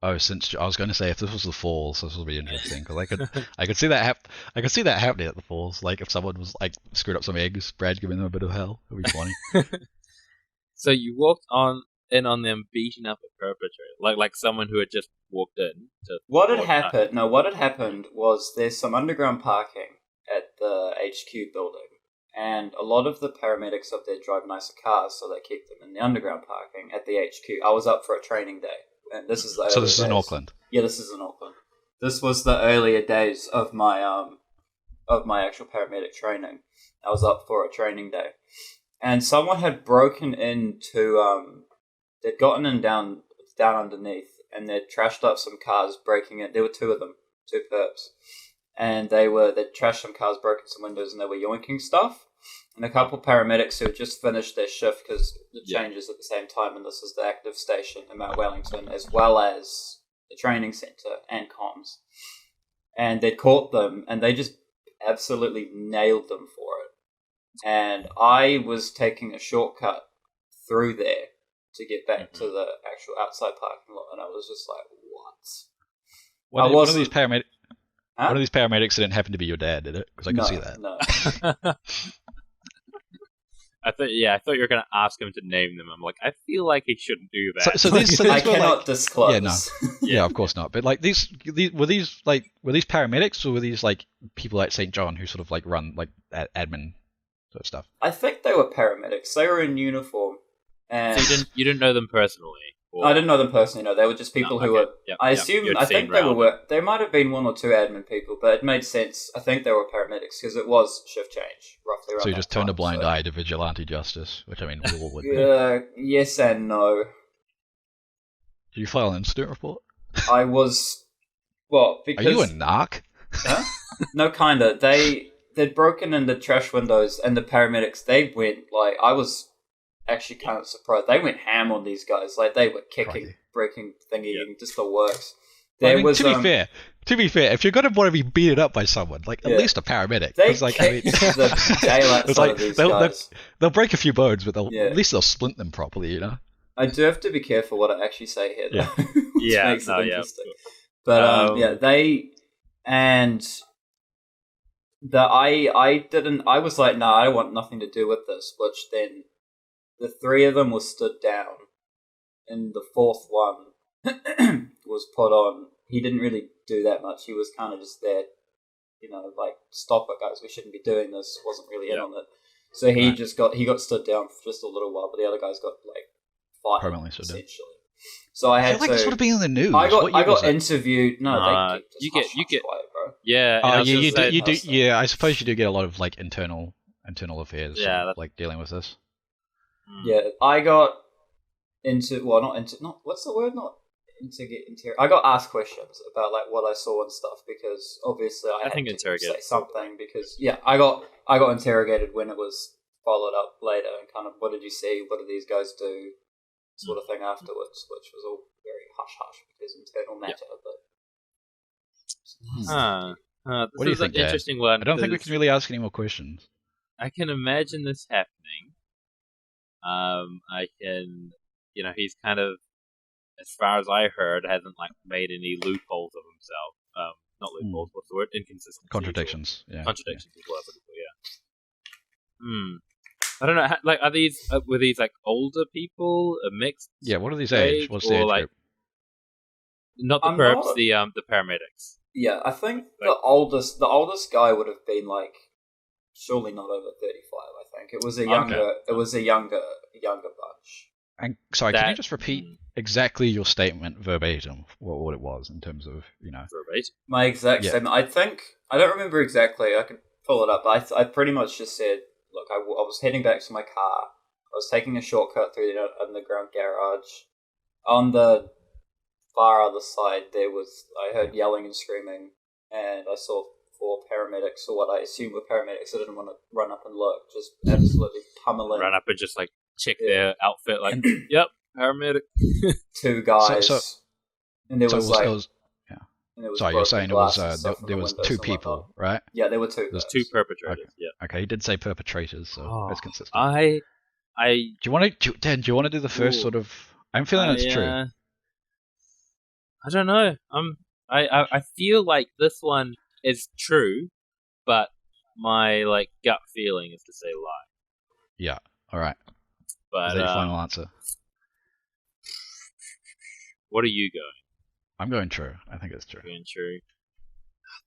Oh, I was going to say if this was the Falls, this would be interesting because I could see that happening at the Falls. Like if someone was like screwed up some eggs, Brad giving them a bit of hell, it'd be funny. So you walked in on them beating up a perpetrator, like someone who had just walked in. What had happened was there's some underground parking at the HQ building, and a lot of the paramedics up there drive nicer cars, so they keep them in the underground parking at the HQ. I was up for a training day. And this is this is in Auckland. Yeah, this is in Auckland. This was the earlier days of my actual paramedic training. I was up for a training day, and someone had broken into they'd gotten in down underneath, and they'd trashed up some cars, breaking it. There were 2 of them, 2 perps, and they'd trashed some cars, broken some windows, and they were yoinking stuff. And a couple of paramedics who had just finished their shift because it changes at the same time, and this is the active station in Mount Wellington, as well as the training centre and comms. And they'd caught them, and they just absolutely nailed them for it. And I was taking a shortcut through there to get back to the actual outside parking lot, and I was just like, what? One of these paramedics... Huh? One of these paramedics didn't happen to be your dad, did it? Because I can see that. No. I thought you were going to ask him to name them. I'm like, I feel like he shouldn't do that. So these I cannot disclose. Yeah, no. Yeah, of course not. But like these were these paramedics, or were these like people like St. John who sort of like run like admin sort of stuff? I think they were paramedics. They were in uniform. And so you didn't know them personally? Or... I didn't know them personally. No, they were just people who were. I think they were. There might have been 1 or 2 admin people, but it made sense. I think they were paramedics because it was shift change roughly around. So you just turned a blind eye to vigilante justice, which I mean, we all would. Yes and no. Did you file an incident report? I was. Well, because are you a narc? Huh? No, kinda. They'd broken into trash windows, and the paramedics they went like I was. Actually kind of surprised. They went ham on these guys. Like they were kicking, breaking, just the works. To be fair, if you're gonna want to be beaten up by someone, like at least a paramedic. They the daylights out of these guys. They'll break a few bones, but at least they'll splint them properly, you know. I do have to be careful what I actually say here, though. Yeah, makes it interesting. But I was like, no, I want nothing to do with this. Which then. The 3 of them were stood down, and the 4th one was put on. He didn't really do that much. He was kind of just there, like, stop it, guys. We shouldn't be doing this. Wasn't really in on it. So he got stood down for just a little while, but the other guys got like fired permanently stood down. So I feel like this would have been in the news. I got interviewed. No, you get quiet, bro. Yeah. You do. Yeah, I suppose you do get a lot of like internal affairs. Yeah, like dealing with this. Yeah, I got what's the word? I got asked questions about like what I saw and stuff because obviously I had to say something because I got interrogated when it was followed up later and kind of what did you see? What did these guys do? Sort of thing afterwards, which was all very hush hush because internal matter. But what do you think? Interesting one. I don't think we can really ask any more questions. I can imagine this happening. I can, he's kind of, as far as I heard, hasn't like made any loopholes of himself. Not loopholes, what's the word? Inconsistencies. Contradictions. Yeah. Contradictions is what I would I don't know. Like, were these like older people, a mixed? Yeah, what are these age? What's the age like, group? Not the perps, the paramedics. Yeah, I think the oldest guy would have been like surely not over 35. I think it was a younger bunch. And sorry, can you just repeat exactly your statement verbatim? What it was in terms of verbatim? My exact statement. I don't remember exactly. I could pull it up. But I pretty much just said, look, I was heading back to my car. I was taking a shortcut through the underground garage. On the far other side, I heard yelling and screaming, and I saw 4 paramedics, or what I assume were paramedics. I didn't want to run up and look, just absolutely pummeling. Run up and just like check their outfit, like, yep, paramedic. 2 guys, and there was Sorry, you're saying it was there was 2 people, right? Yeah, there were 2. There's 2 perpetrators. Okay. Yeah. Okay, he did say perpetrators, so that's consistent. Dan, do you want to do the first sort of? I'm feeling it's true. I don't know. I feel like this one is true, but my gut feeling is to say lie. Yeah. All right. But is that your final answer? What are you going? I'm going true. I think it's true. Going true.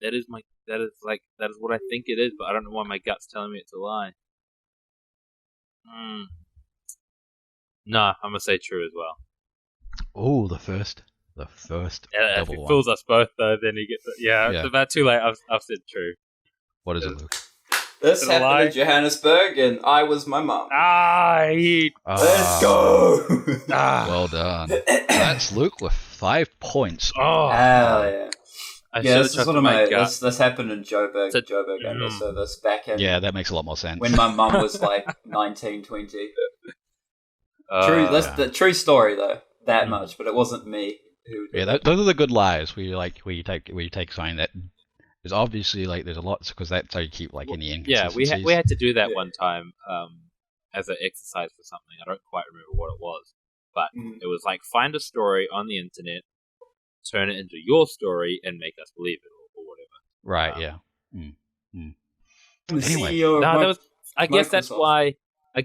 That is what I think it is, but I don't know why my gut's telling me it's a lie. No, I'm gonna say true as well. Oh, the first If double it fools us both, though, then he gets it. Yeah, Yeah. it's about too late. I've said true. What is it, Luke? This happened in Johannesburg, and I was my mum. Let's go! Well done. That's Luke with 5 points. Oh, hell yeah. This is one of my gut. This happened in Joburg Annual Service back in... Yeah, that makes a lot more sense. When my mum was like 19, 20. That's the true story, though. That much, but it wasn't me who did it. Those are the good lies. Where you take something that is obviously there's a lot, because that's how you keep any inconsistencies. Yeah, we had to do that one time as an exercise for something. I don't quite remember what it was, but it was find a story on the internet, turn it into your story, and make us believe it or whatever. Right. Anyway, I guess that's why. I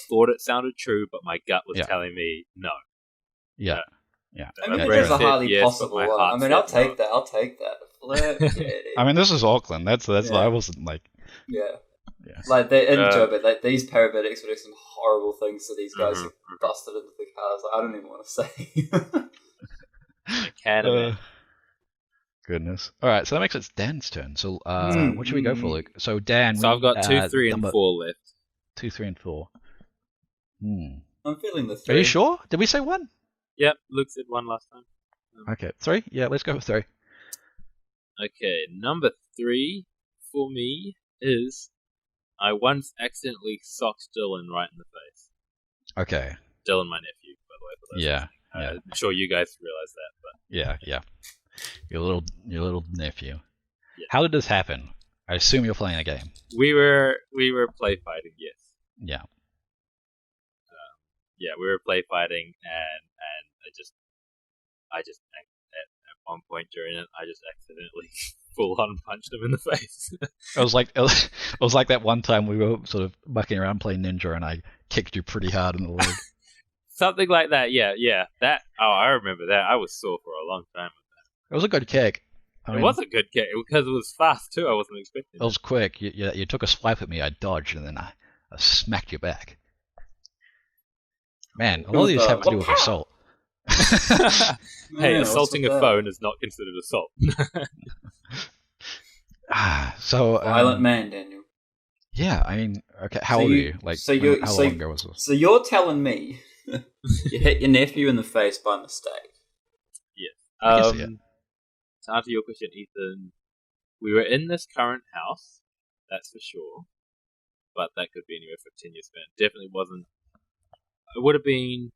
thought it sounded true, but my gut was telling me no. Yeah. I mean, there's a highly possible one. I mean, I'll take that. I mean, this is Auckland. That's why I wasn't Yeah. In Joburg, these paramedics were doing some horrible things to these guys who busted into the cars. I don't even want to say. I can't imagine. Goodness. All right, so that makes it Dan's turn. So, what should we go for, Luke? So, Dan. So I've got 2, 3, and 4 left. 2, 3, and 4. I'm feeling the 3. Are you sure? Did we say 1? Yep, Luke said 1 last time. Okay, 3? Yeah, let's go with 3. Okay, number 3 for me is I once accidentally socked Dylan right in the face. Okay. Dylan, my nephew, by the way. For those yeah. I'm sure you guys realize that. But Yeah. Your little nephew. Yeah. How did this happen? I assume you're playing a game. We were play fighting, yes. Yeah. We were play fighting, and I just at one point during it, I just accidentally full on punched him in the face. It was like that one time we were sort of mucking around playing Ninja, and I kicked you pretty hard in the leg. Something like that. Yeah. That. Oh, I remember that. I was sore for a long time. It was a good kick. It was a good kick because it was fast too. I wasn't expecting it. It was quick. You took a swipe at me, I dodged, and then I smacked you back. Man, a lot of these have to do with assault. Hey, assaulting a phone is not considered assault. So violent man, Daniel. Yeah, I mean, okay. How old are you? How long ago was this? So you're telling me you hit your nephew in the face by mistake? Yeah. To answer your question, Ethan, we were in this current house, that's for sure. But that could be anywhere from 10 years span. Definitely wasn't. It would have been.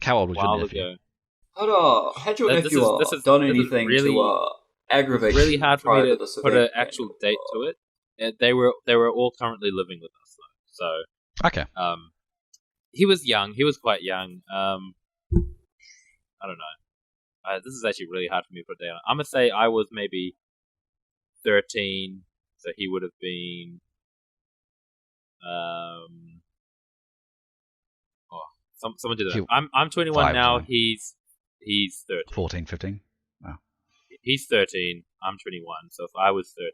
How old was your nephew? Ago. Hold on. Had your nephew done anything to aggravate? It's really hard for me to put an actual date to it. They were all currently living with us though. So okay. He was young. He was quite young. I don't know. This is actually really hard for me to put down. I'm gonna say I was maybe 13, so he would have been Someone did that. I'm 21 now. He's 13. 14, 15. Wow. He's 13. I'm 21. So if I was 13,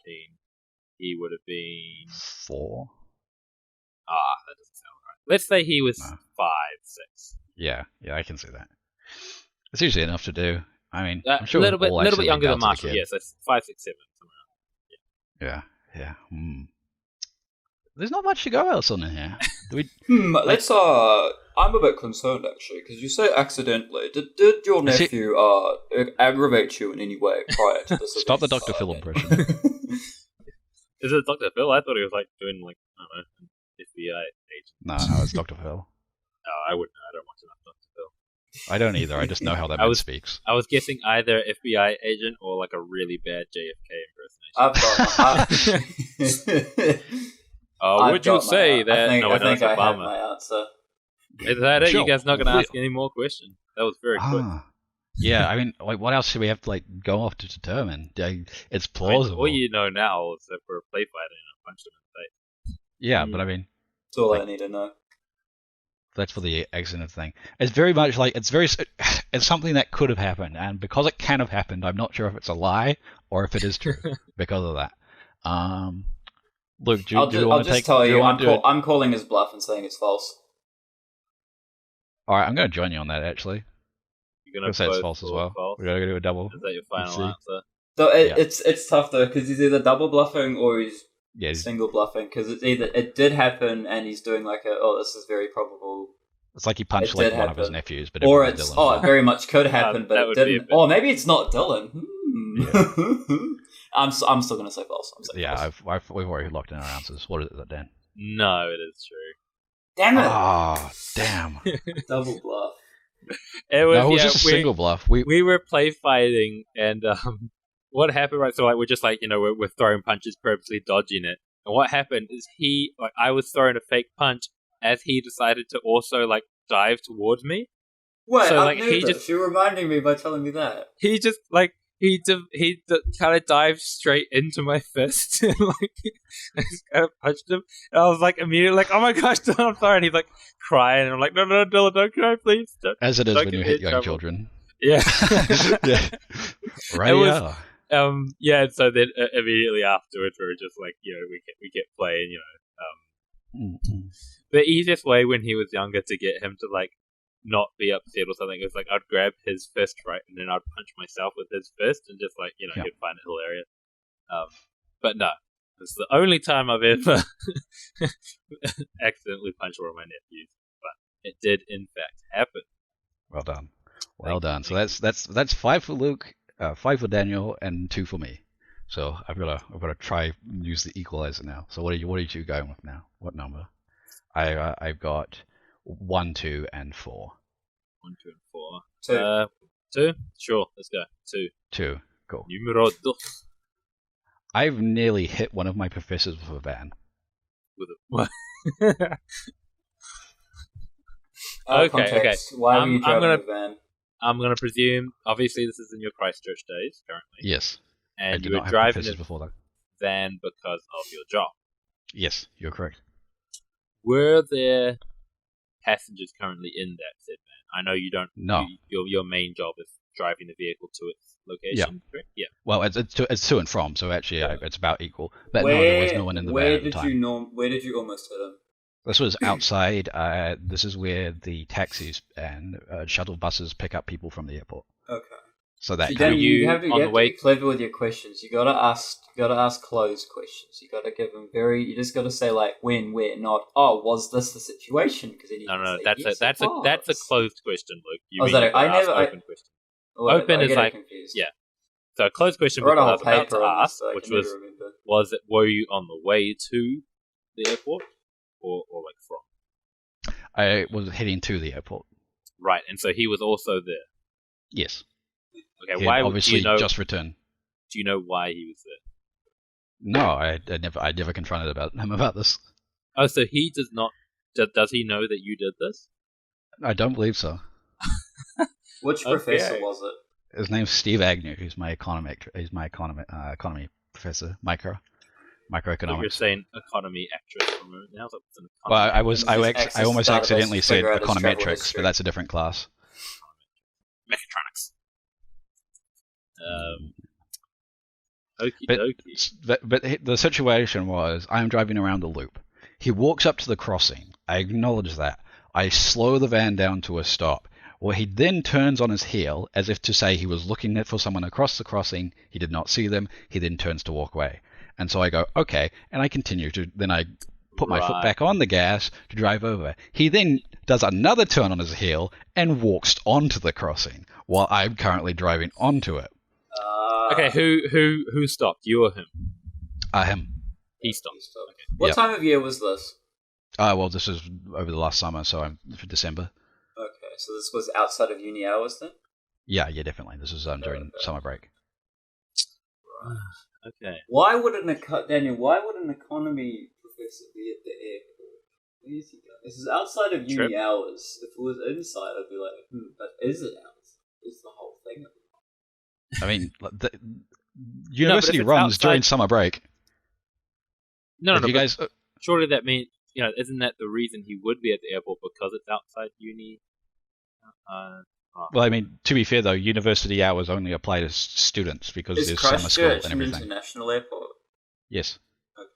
he would have been 4. That doesn't sound right. Let's say he was 5, 6. Yeah, I can see that. It's usually enough to do. I mean, I'm sure a little bit younger than Marshall. Yes, that's 5, 6, 7. Yeah. There's not much to go else on in here. Let's. I'm a bit concerned actually because you say accidentally. Did your nephew aggravate you in any way prior to this? Stop the Dr. Phil impression. Is it Dr. Phil? I thought he was like doing like I don't know, an FBI agent. No, it's Dr. Phil. No, I wouldn't. I don't watch enough Dr. Phil. I don't either. I just know how that man speaks. I was guessing either FBI agent or like a really bad JFK impersonation. Would you say that? I think I have my answer. Is that it? Sure. You guys not going to ask any more questions? That was very quick. Yeah, I mean, like, what else should we have to like go off to determine? It's plausible. All you know now is that we're a play fighter and I punched him in the face. Yeah, but I mean, that's all I need to know. That's for the accident thing. It's very much like it's something that could have happened, and because it can have happened, I'm not sure if it's a lie or if it is true because of that. Luke, do you want to take? Tell you, I'm calling his bluff and saying it's false. All right, I'm going to join you on that. Actually, you're going to say it's false as well. We're going to do a double. Is that your final answer? So it's tough though because he's either double bluffing or he's single bluffing because it's either it did happen and he's doing like this is very probable. It's like he punched like one of his nephews, but or it's it very much could happen, but it didn't. Or maybe it's not Dylan. Yeah. I'm still going to say false. We've already locked in our answers. What is it, Dan? No, it is true. Damn it! Oh, damn! Double bluff. It was just a single bluff. We were play fighting, and what happened? Right, so like we're just like we're throwing punches, purposely dodging it. And what happened is I was throwing a fake punch as he decided to also like dive towards me. Wait, so like you're reminding me by telling me that he just like. He kind of dived straight into my fist and like I just kind of punched him. And I was like immediately like, "Oh my gosh, I'm sorry!" And he's like crying, and I'm like, "No, Dylan, don't cry, please." As it is when you hit young children. Yeah. Yeah. Right. And so then immediately afterwards, we were just like, we kept playing, The easiest way when he was younger to get him to like not be upset or something is like I'd grab his fist, right, and then I'd punch myself with his fist and just like he'd find it hilarious. But no, it's the only time I've ever accidentally punched one of my nephews, but it did in fact happen. Well done. So that's 5 for Luke, 5 for Daniel, and 2 for me. So I've got to try and use the equalizer now. So what are you going with now? What number? I've got 1, 2, and 4. 1, 2, and 4. 2? Sure, let's go. 2. 2, cool. Numero dos. I've nearly hit one of my professors with a van. With what? Okay. Why were you driving a van? I'm going to presume, obviously this is in your Christchurch days currently. Yes. And you were driving a before that. van because of your job. Yes, you're correct. Were there passengers currently in that said van? I know you don't. No. Your main job is driving the vehicle to its location. Yeah. Correct? Yeah. Well, it's to and from, so actually it's about equal. But there was no one in the van at the time. Where did you almost hit him? This was outside. This is where the taxis and shuttle buses pick up people from the airport. Okay. So that you have to be clever with your questions. You gotta ask closed questions. You gotta give them you just gotta say like when, where, not. Oh, was this the situation? Because that's a closed question, Luke. Open question. Open is like confused. Yeah. So a closed question because I was about to ask, which were you on the way to the airport or like from? I was heading to the airport. Right, and so he was also there. Yes. Okay, why obviously just returned. Do you know why he was there? No, I never confronted him about this. Oh, so he does not. Does he know that you did this? I don't believe so. Which professor was it? His name's Steve Agnew. He's my economy professor, micro. Microeconomics. You're saying economy actress for a moment now. So it's an Well, economy I almost accidentally said econometrics, but that's a different class. Mechatronics. Okie dokie. But the situation was, I'm driving around the loop. He walks up to the crossing. I acknowledge that. I slow the van down to a stop. Well, he then turns on his heel, as if to say he was looking for someone across the crossing. He did not see them. He then turns to walk away. And so I go, okay, and I continue to, then I put my foot back on the gas to drive over. He then does another turn on his heel and walks onto the crossing while I'm currently driving onto it. Okay, who stopped? You or him? Him. He stopped. Okay. What time of year was this? Well, this is over the last summer, so I'm for December. Okay, so this was outside of uni hours then? Yeah, definitely. This is during summer break. Okay. Why would an economy professor be at the airport? Where is he going? This is outside of uni hours. If it was inside, I'd be like, but is it outside? Is the whole thing? I mean, the university runs outside during summer break. No, you guys. Surely that means, isn't that the reason he would be at the airport, because it's outside uni? Well, I mean, to be fair though, university hours only apply to students because there's summer school and everything. Is international airport? Yes. Okay.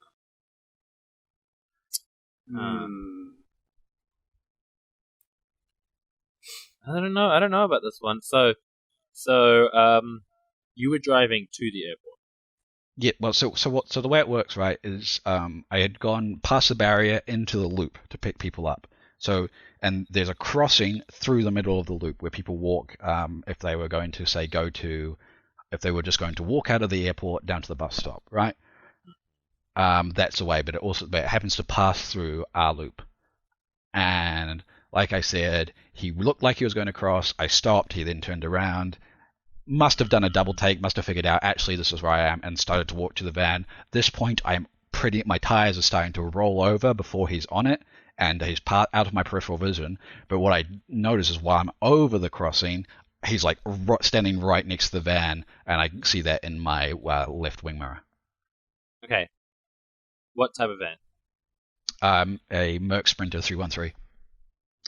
I don't know about this one. So, you were driving to the airport. Yeah. Well, so the way it works, right, is I had gone past the barrier into the loop to pick people up. So, and there's a crossing through the middle of the loop where people walk if they were going to say if they were just going to walk out of the airport down to the bus stop, right? That's the way, but it happens to pass through our loop. And like I said, he looked like he was going to cross. I stopped. He then turned around. Must have done a double take. Must have figured out, actually, this is where I am, and started to walk to the van. At this point, my tires are starting to roll over before he's on it, and he's out of my peripheral vision. But what I notice is while I'm over the crossing, he's like standing right next to the van, and I can see that in my left wing mirror. Okay. What type of van? A Merc Sprinter 313.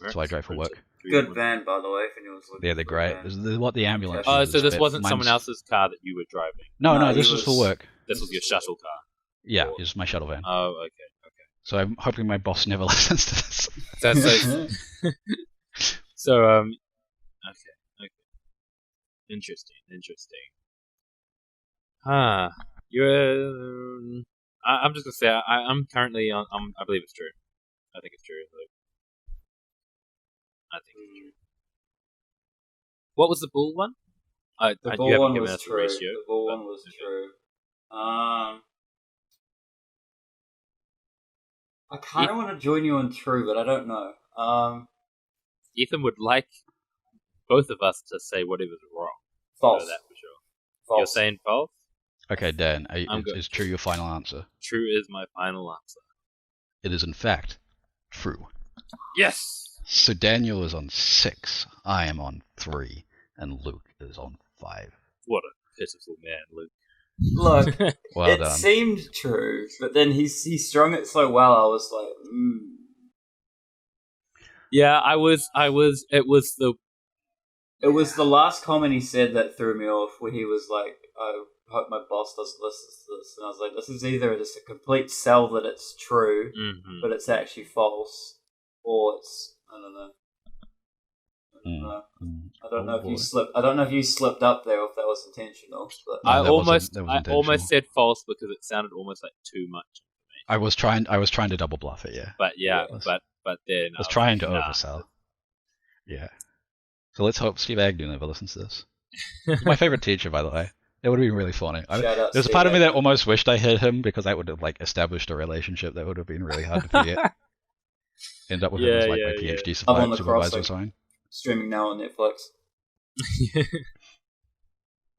That's what I drive for work. Good van, by the way, if anyone's looking. Yeah, they're great. This is what the ambulance is. So this wasn't someone else's car that you were driving? No, this was for work. This was your shuttle car? Yeah, it was my shuttle van. Oh, okay. So I'm hoping my boss never listens to this. So, okay. Interesting. You're... I'm just gonna say I'm currently on. I believe it's true. I think it's true. I think it's true. What was the bull one? The bull one was true. The bull one was true. I kind of want to join you on true, but I don't know. Ethan would like both of us to say whatever's wrong. False. That for sure. False. You're saying false? Okay, Dan, is true your final answer? True is my final answer. It is in fact true. Yes! So Daniel is on 6, I am on 3, and Luke is on 5. What a pitiful man, Luke. Look, well done. Seemed true, but then he strung it so well, I was like, Yeah, I was. It was the last comment he said that threw me off, where he was like, I hope my boss doesn't listen to this. And I was like, this is either just a complete sell that it's true, but it's actually false, or it's, I don't know. I don't know if you slipped. I don't know if you slipped up there, or if that was intentional. But I almost said false because it sounded almost like too much information. I was trying to double bluff it, yeah. But but then I was trying to oversell. Yeah. So let's hope Steve Agnew never listens to this. My favorite teacher, by the way. It would have been really funny. There's a part of me that almost wished I hit him because that would have established a relationship that would have been really hard to forget. End up with him as my PhD supervisor or something. Streaming now on Netflix.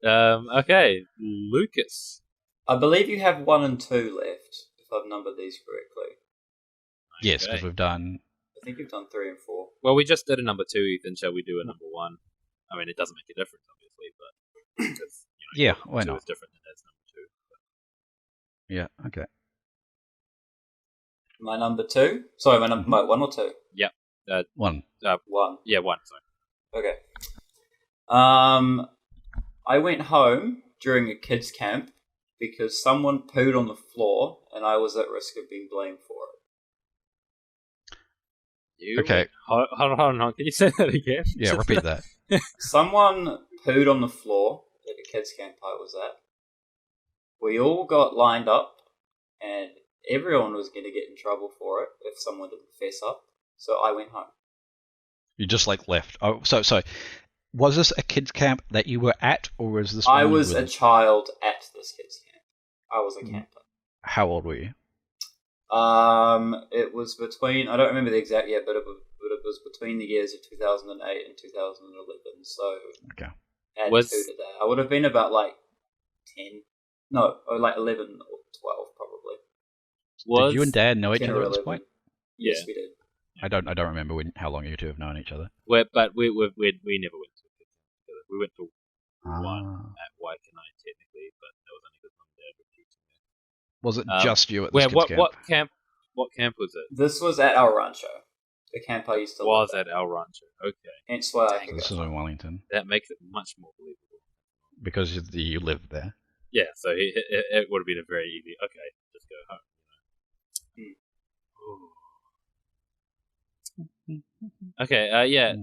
Okay, Lucas. I believe you have 1 and 2 left, if I've numbered these correctly. Yes, because we've done... I think you've done 3 and 4. Well, we just did a number 2, Ethan. Shall we do a number 1? I mean, it doesn't make a difference, obviously, but... yeah, why not? It's different than his number 2. But... Yeah, okay. My number 2? Sorry, my 1 or 2? Yep. 1. 1. Yeah, 1, sorry. Okay. I went home during a kids' camp because someone pooed on the floor and I was at risk of being blamed for it. Okay. Hold on. Can you say that again? Yeah, repeat that. Someone pooed on the floor at a kids' camp I was at. We all got lined up and everyone was going to get in trouble for it if someone didn't fess up. So I went home. You just left. Oh, so was this a kids camp that you were at, or was this? I was a child at this kids camp. I was a camper. How old were you? It was between, I don't remember the exact year, but it was between the years of 2008 and 2011. So okay, add 2 to that. I would have been about 10. No, or 11 or 12 probably. Did you and Dad know each other at this point? Yes, we did. I don't remember how long you two have known each other. But we never went to a kids camp together. We went to one at WITYTT technically, but that was only because Mum and Dad were teaching there. Was it just you at this kids camp? What camp was it? This was at El Rancho. The camp I used to live at El Rancho. Okay. Hence why this is in Wellington. That makes it much more believable. Because you lived there. Yeah, so it would have been a very easy. Okay, just go home. Okay. Yeah.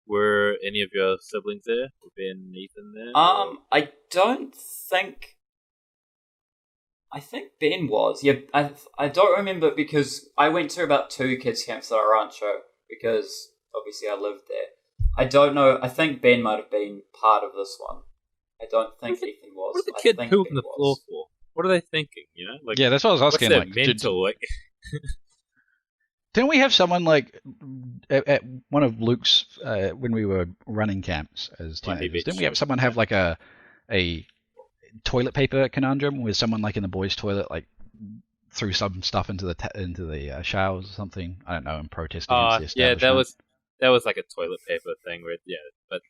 Were any of your siblings there? Were Ben and Ethan there? I don't think. I think Ben was. Yeah, I don't remember because I went to about 2 kids camps at El Rancho because obviously I lived there. I don't know. I think Ben might have been part of this one. I don't think Ethan was. What are the kids poo on the floor for? What are they thinking? Yeah, that's what I was asking. What's that mental? Didn't we have someone at one of Luke's when we were running camps as teenagers? Didn't we have someone have a toilet paper conundrum where someone in the boys' toilet threw some stuff into the showers or something? I don't know, and protested against the establishment. that was like a toilet paper thing where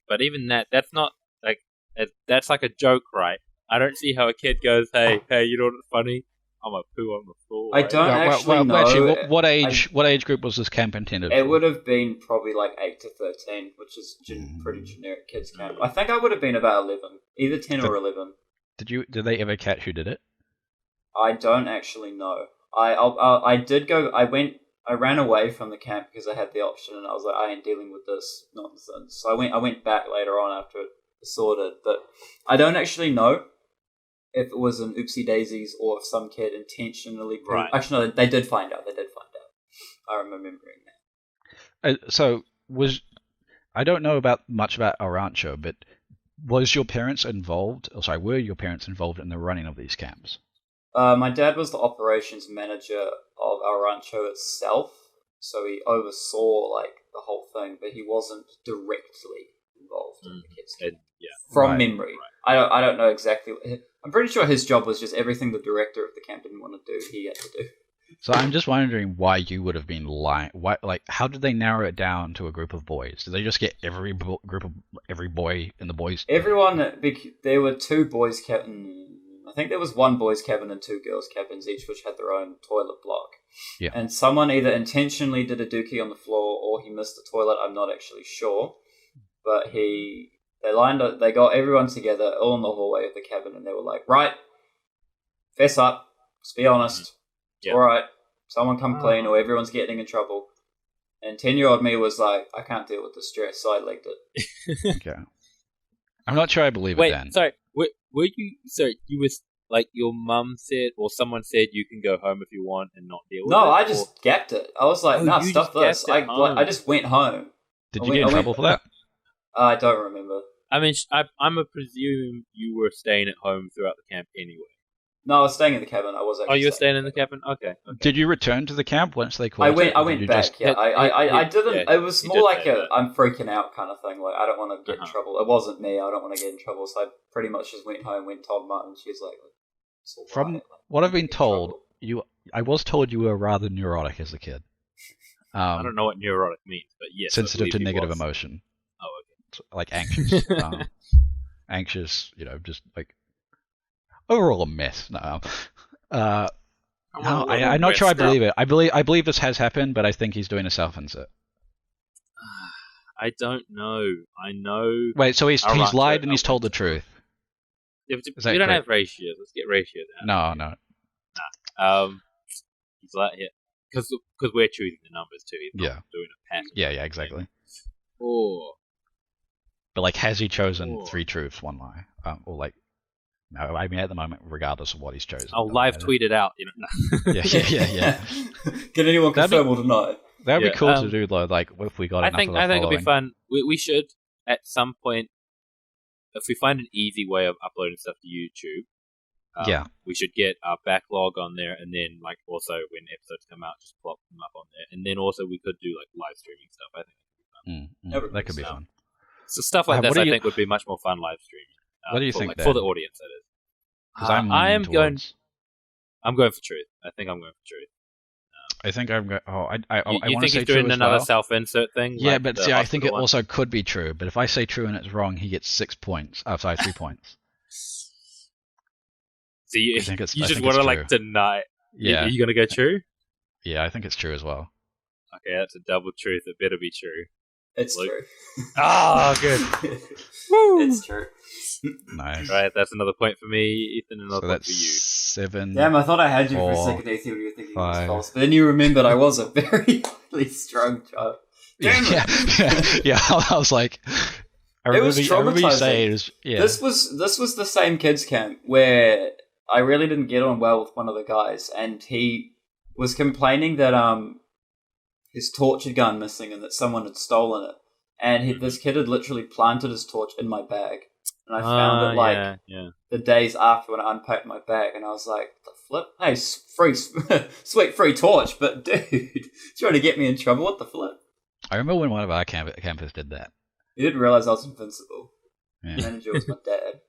but even that's not that's like a joke, right? I don't see how a kid goes, hey, you know what's funny? I'm a poo on the floor. Right? I don't actually know. Actually, what age group was this camp intended for? It would have been probably 8 to 13, which is pretty generic kids camp. I think I would have been about 11, either 10 or 11. Did they ever catch who did it? I don't actually know. I did go. I ran away from the camp because I had the option, and I was like, I ain't dealing with this nonsense. So I went back later on after it was sorted, but I don't actually know if it was an oopsie daisies or if some kid intentionally. Right. Actually, no, they did find out. I remember remembering that. So I don't know much about El Rancho, but were your parents involved in the running of these camps? My dad was the operations manager of El Rancho itself, so he oversaw the whole thing, but he wasn't directly involved in the kids camp. From memory. Right. I don't know exactly. I'm pretty sure his job was just everything the director of the camp didn't want to do, he had to do. So I'm just wondering why you would have been lying. How did they narrow it down to a group of boys? Did they just get every boy in the boys? Everyone. There were 2 boys' cabins. I think there was 1 boys' cabin and 2 girls' cabins, each which had their own toilet block. Yeah. And someone either intentionally did a dookie on the floor or he missed the toilet. I'm not actually sure, but they lined up. They got everyone together all in the hallway of the cabin, and they were like, "Right, fess up. Let's be honest. Yep. All right, someone come clean, or everyone's getting in trouble." And 10-year-old me was like, "I can't deal with the stress," so I legged it. Okay. I'm not sure I believe it then. Sorry, were you? So you was your mum said, or someone said, you can go home if you want and not deal with it? No, I just gapped it. I was like, "Nah, stuff this." I just went home. Did you get in trouble for that? I don't remember. I mean, I'm a presume you were staying at home throughout the camp anyway. No, I was staying in the cabin. I was actually. Oh, you were staying in the cabin? Okay. Did you return to the camp once they closed? I went back. I didn't. It was more like I'm freaking out kind of thing. I don't want to get in trouble. It wasn't me. I don't want to get in trouble. So I pretty much just went home, went told Mum, and she's like, from what I've been told, I was told you were rather neurotic as a kid. I don't know what neurotic means, but yes. Sensitive to negative emotion. Oh, okay. Like anxious. Anxious, just overall a mess. No. No, I'm not sure I believe it. I believe this has happened, but I think he's doing a self-insert. I don't know. I know. Wait, so he's lied and he's told the truth. We don't have ratios. Let's get ratios out. No. He's like, yeah, because we're choosing the numbers too. He's not doing a pattern. Yeah, exactly. Or, but like, has he chosen 3 truths, 1 lie? Or like, no, I mean at the moment, regardless of what he's chosen. I'll live tweet it out. Yeah. Can anyone confirm or deny? That would be cool to do though. Like, if we got enough of a I think it'll be fun. We should at some point, if we find an easy way of uploading stuff to YouTube. We should get our backlog on there, and then like also when episodes come out, just plop them up on there, and then also we could do like live streaming stuff. I think that could be fun. So stuff like this, I think, would be much more fun live streaming. What do you think for the audience? That is. Because I'm going for truth. I think I'm going for truth. I think I'm going. I you want think to say he's doing true another as well. self-insert thing? Yeah, like but see, I think it also could be true. But if I say true and it's wrong, he gets 6 points. Oh, sorry, 3 points. So you just want to like deny? Yeah. Are you going to go true? Yeah, I think it's true as well. Okay, that's a double truth. It better be true. It's true. Good. It's true. Nice. Right, that's another point for me, Ethan, and another point for you. 7. Damn, I thought I had you for a second, Ethan, when you were thinking it was false. But then you remembered I was a very strong child. Damn it! Yeah. I was like, it was traumatizing. Yeah. This was the same kids camp where I really didn't get on well with one of the guys, and he was complaining that his torch had gone missing and that someone had stolen it. And this kid had literally planted his torch in my bag. And I found it the days after when I unpacked my bag, and I was like, the flip? Hey, sweet free torch, but dude, trying to get me in trouble? What the flip? I remember when one of our campers did that. He didn't realize I was invincible. Yeah. The manager was my dad.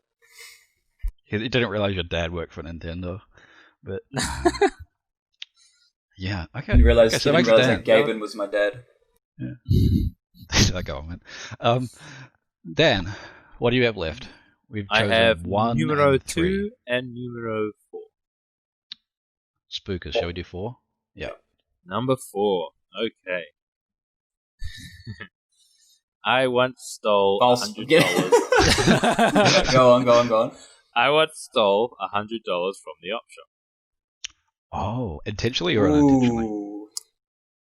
He didn't realize your dad worked for Nintendo. But yeah, okay. He didn't realize that Gaben was my dad. Yeah. That government. Dan, what do you have left? I have numero 2 and numero 4. Spookers, shall we do 4? Yeah. Number 4. Okay. I once stole $100. Go on. I once stole $100 from the op shop. Oh, intentionally or unintentionally?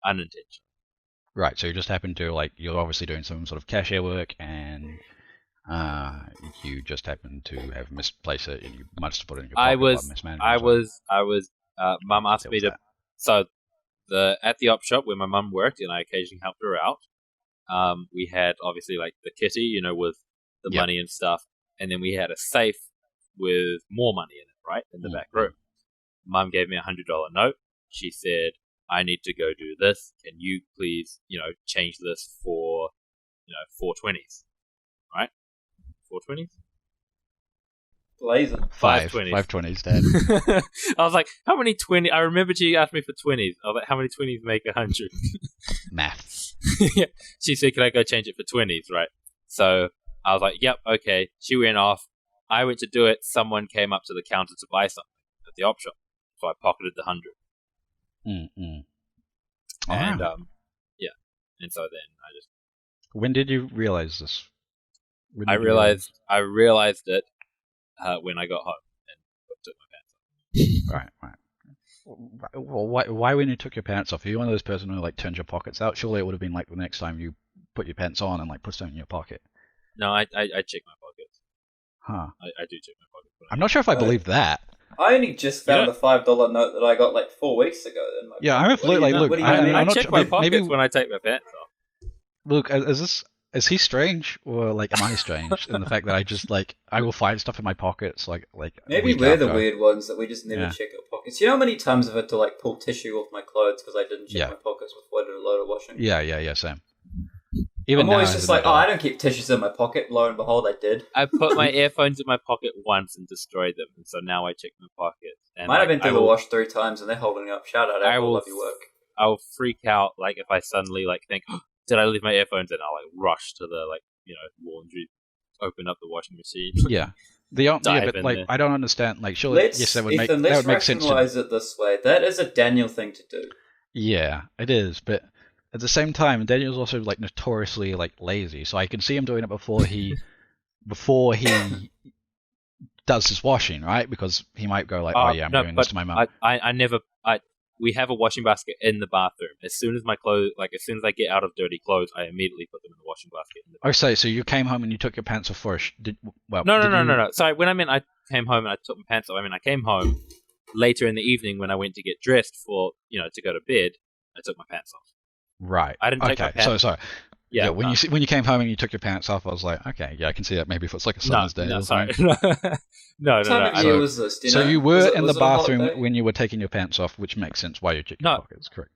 Unintentionally. Right, so you just happen to, like, you're obviously doing some sort of cashier work, and you just happen to have misplaced it, and you must have put it in your pocket. Mum asked me to. So, at the op shop where my mum worked, and I occasionally helped her out, we had obviously like the kitty, with the money and stuff, and then we had a safe with more money in it, right, in the back room. Mum gave me $100 note. She said, I need to go do this. Can you please, change this for, 420s, right? 420s? Blazing. 520s. 520s, Dad. I was like, how many 20? I remember she asked me for 20s. I was like, how many 20s make 100? Maths. Yeah. She said, can I go change it for 20s, right? So I was like, yep, okay. She went off. I went to do it. Someone came up to the counter to buy something at the op shop. So I pocketed the 100. And, and so then I just... When did you realize this? I realized it when I got home and took my pants off. Right. Well, why when you took your pants off? Are you one of those person who like turns your pockets out? Surely it would have been like the next time you put your pants on and like put something in your pocket. No, I check my pockets. Huh. I do check my pockets. I'm not sure if I believe that. I only just found the $5 note that I got like 4 weeks ago. I'm like, look, I check my pockets when I take my pants off. Look, is he strange or like am I strange in the fact that I just like I will find stuff in my pockets like maybe we're the weird ones that we just never check our pockets. You know how many times I've had to like pull tissue off my clothes because I didn't check my pockets before I did a load of washing? Yeah, same. I'm always just like, I don't keep tissues in my pocket. Lo and behold, I did. I put my earphones in my pocket once and destroyed them, and so now I check my pockets. And might have been through the wash 3 times, and they're holding it up. Shout out, I love your work. I'll freak out like if I suddenly like think, oh, did I leave my earphones? And I'll like rush to the laundry, open up the washing machine. Yeah. But like there. I don't understand. Like, surely, yes, that would make Ethan, that let's would make sense. rationalize it this way. That is a Daniel thing to do. Yeah, it is, but at the same time, Daniel's also like notoriously like lazy, so I can see him doing it before he does his washing, right? Because he might go like, "Oh yeah, I'm doing this to my mum." We have a washing basket in the bathroom. As soon as as soon as I get out of dirty clothes, I immediately put them in the washing basket. Oh, so you came home and you took your pants off first? No. Sorry, when I meant I came home and I took my pants off, I mean I came home later in the evening when I went to get dressed for to go to bed. I took my pants off. Right. I didn't take my pants. So sorry. Yeah. When you came home and you took your pants off, I was like, okay, yeah, I can see that. Maybe if it's like a summer's day. No, or sorry. something. No. Was this, so you were in the bathroom when you were taking your pants off, which makes sense why you're checking your pockets, correct?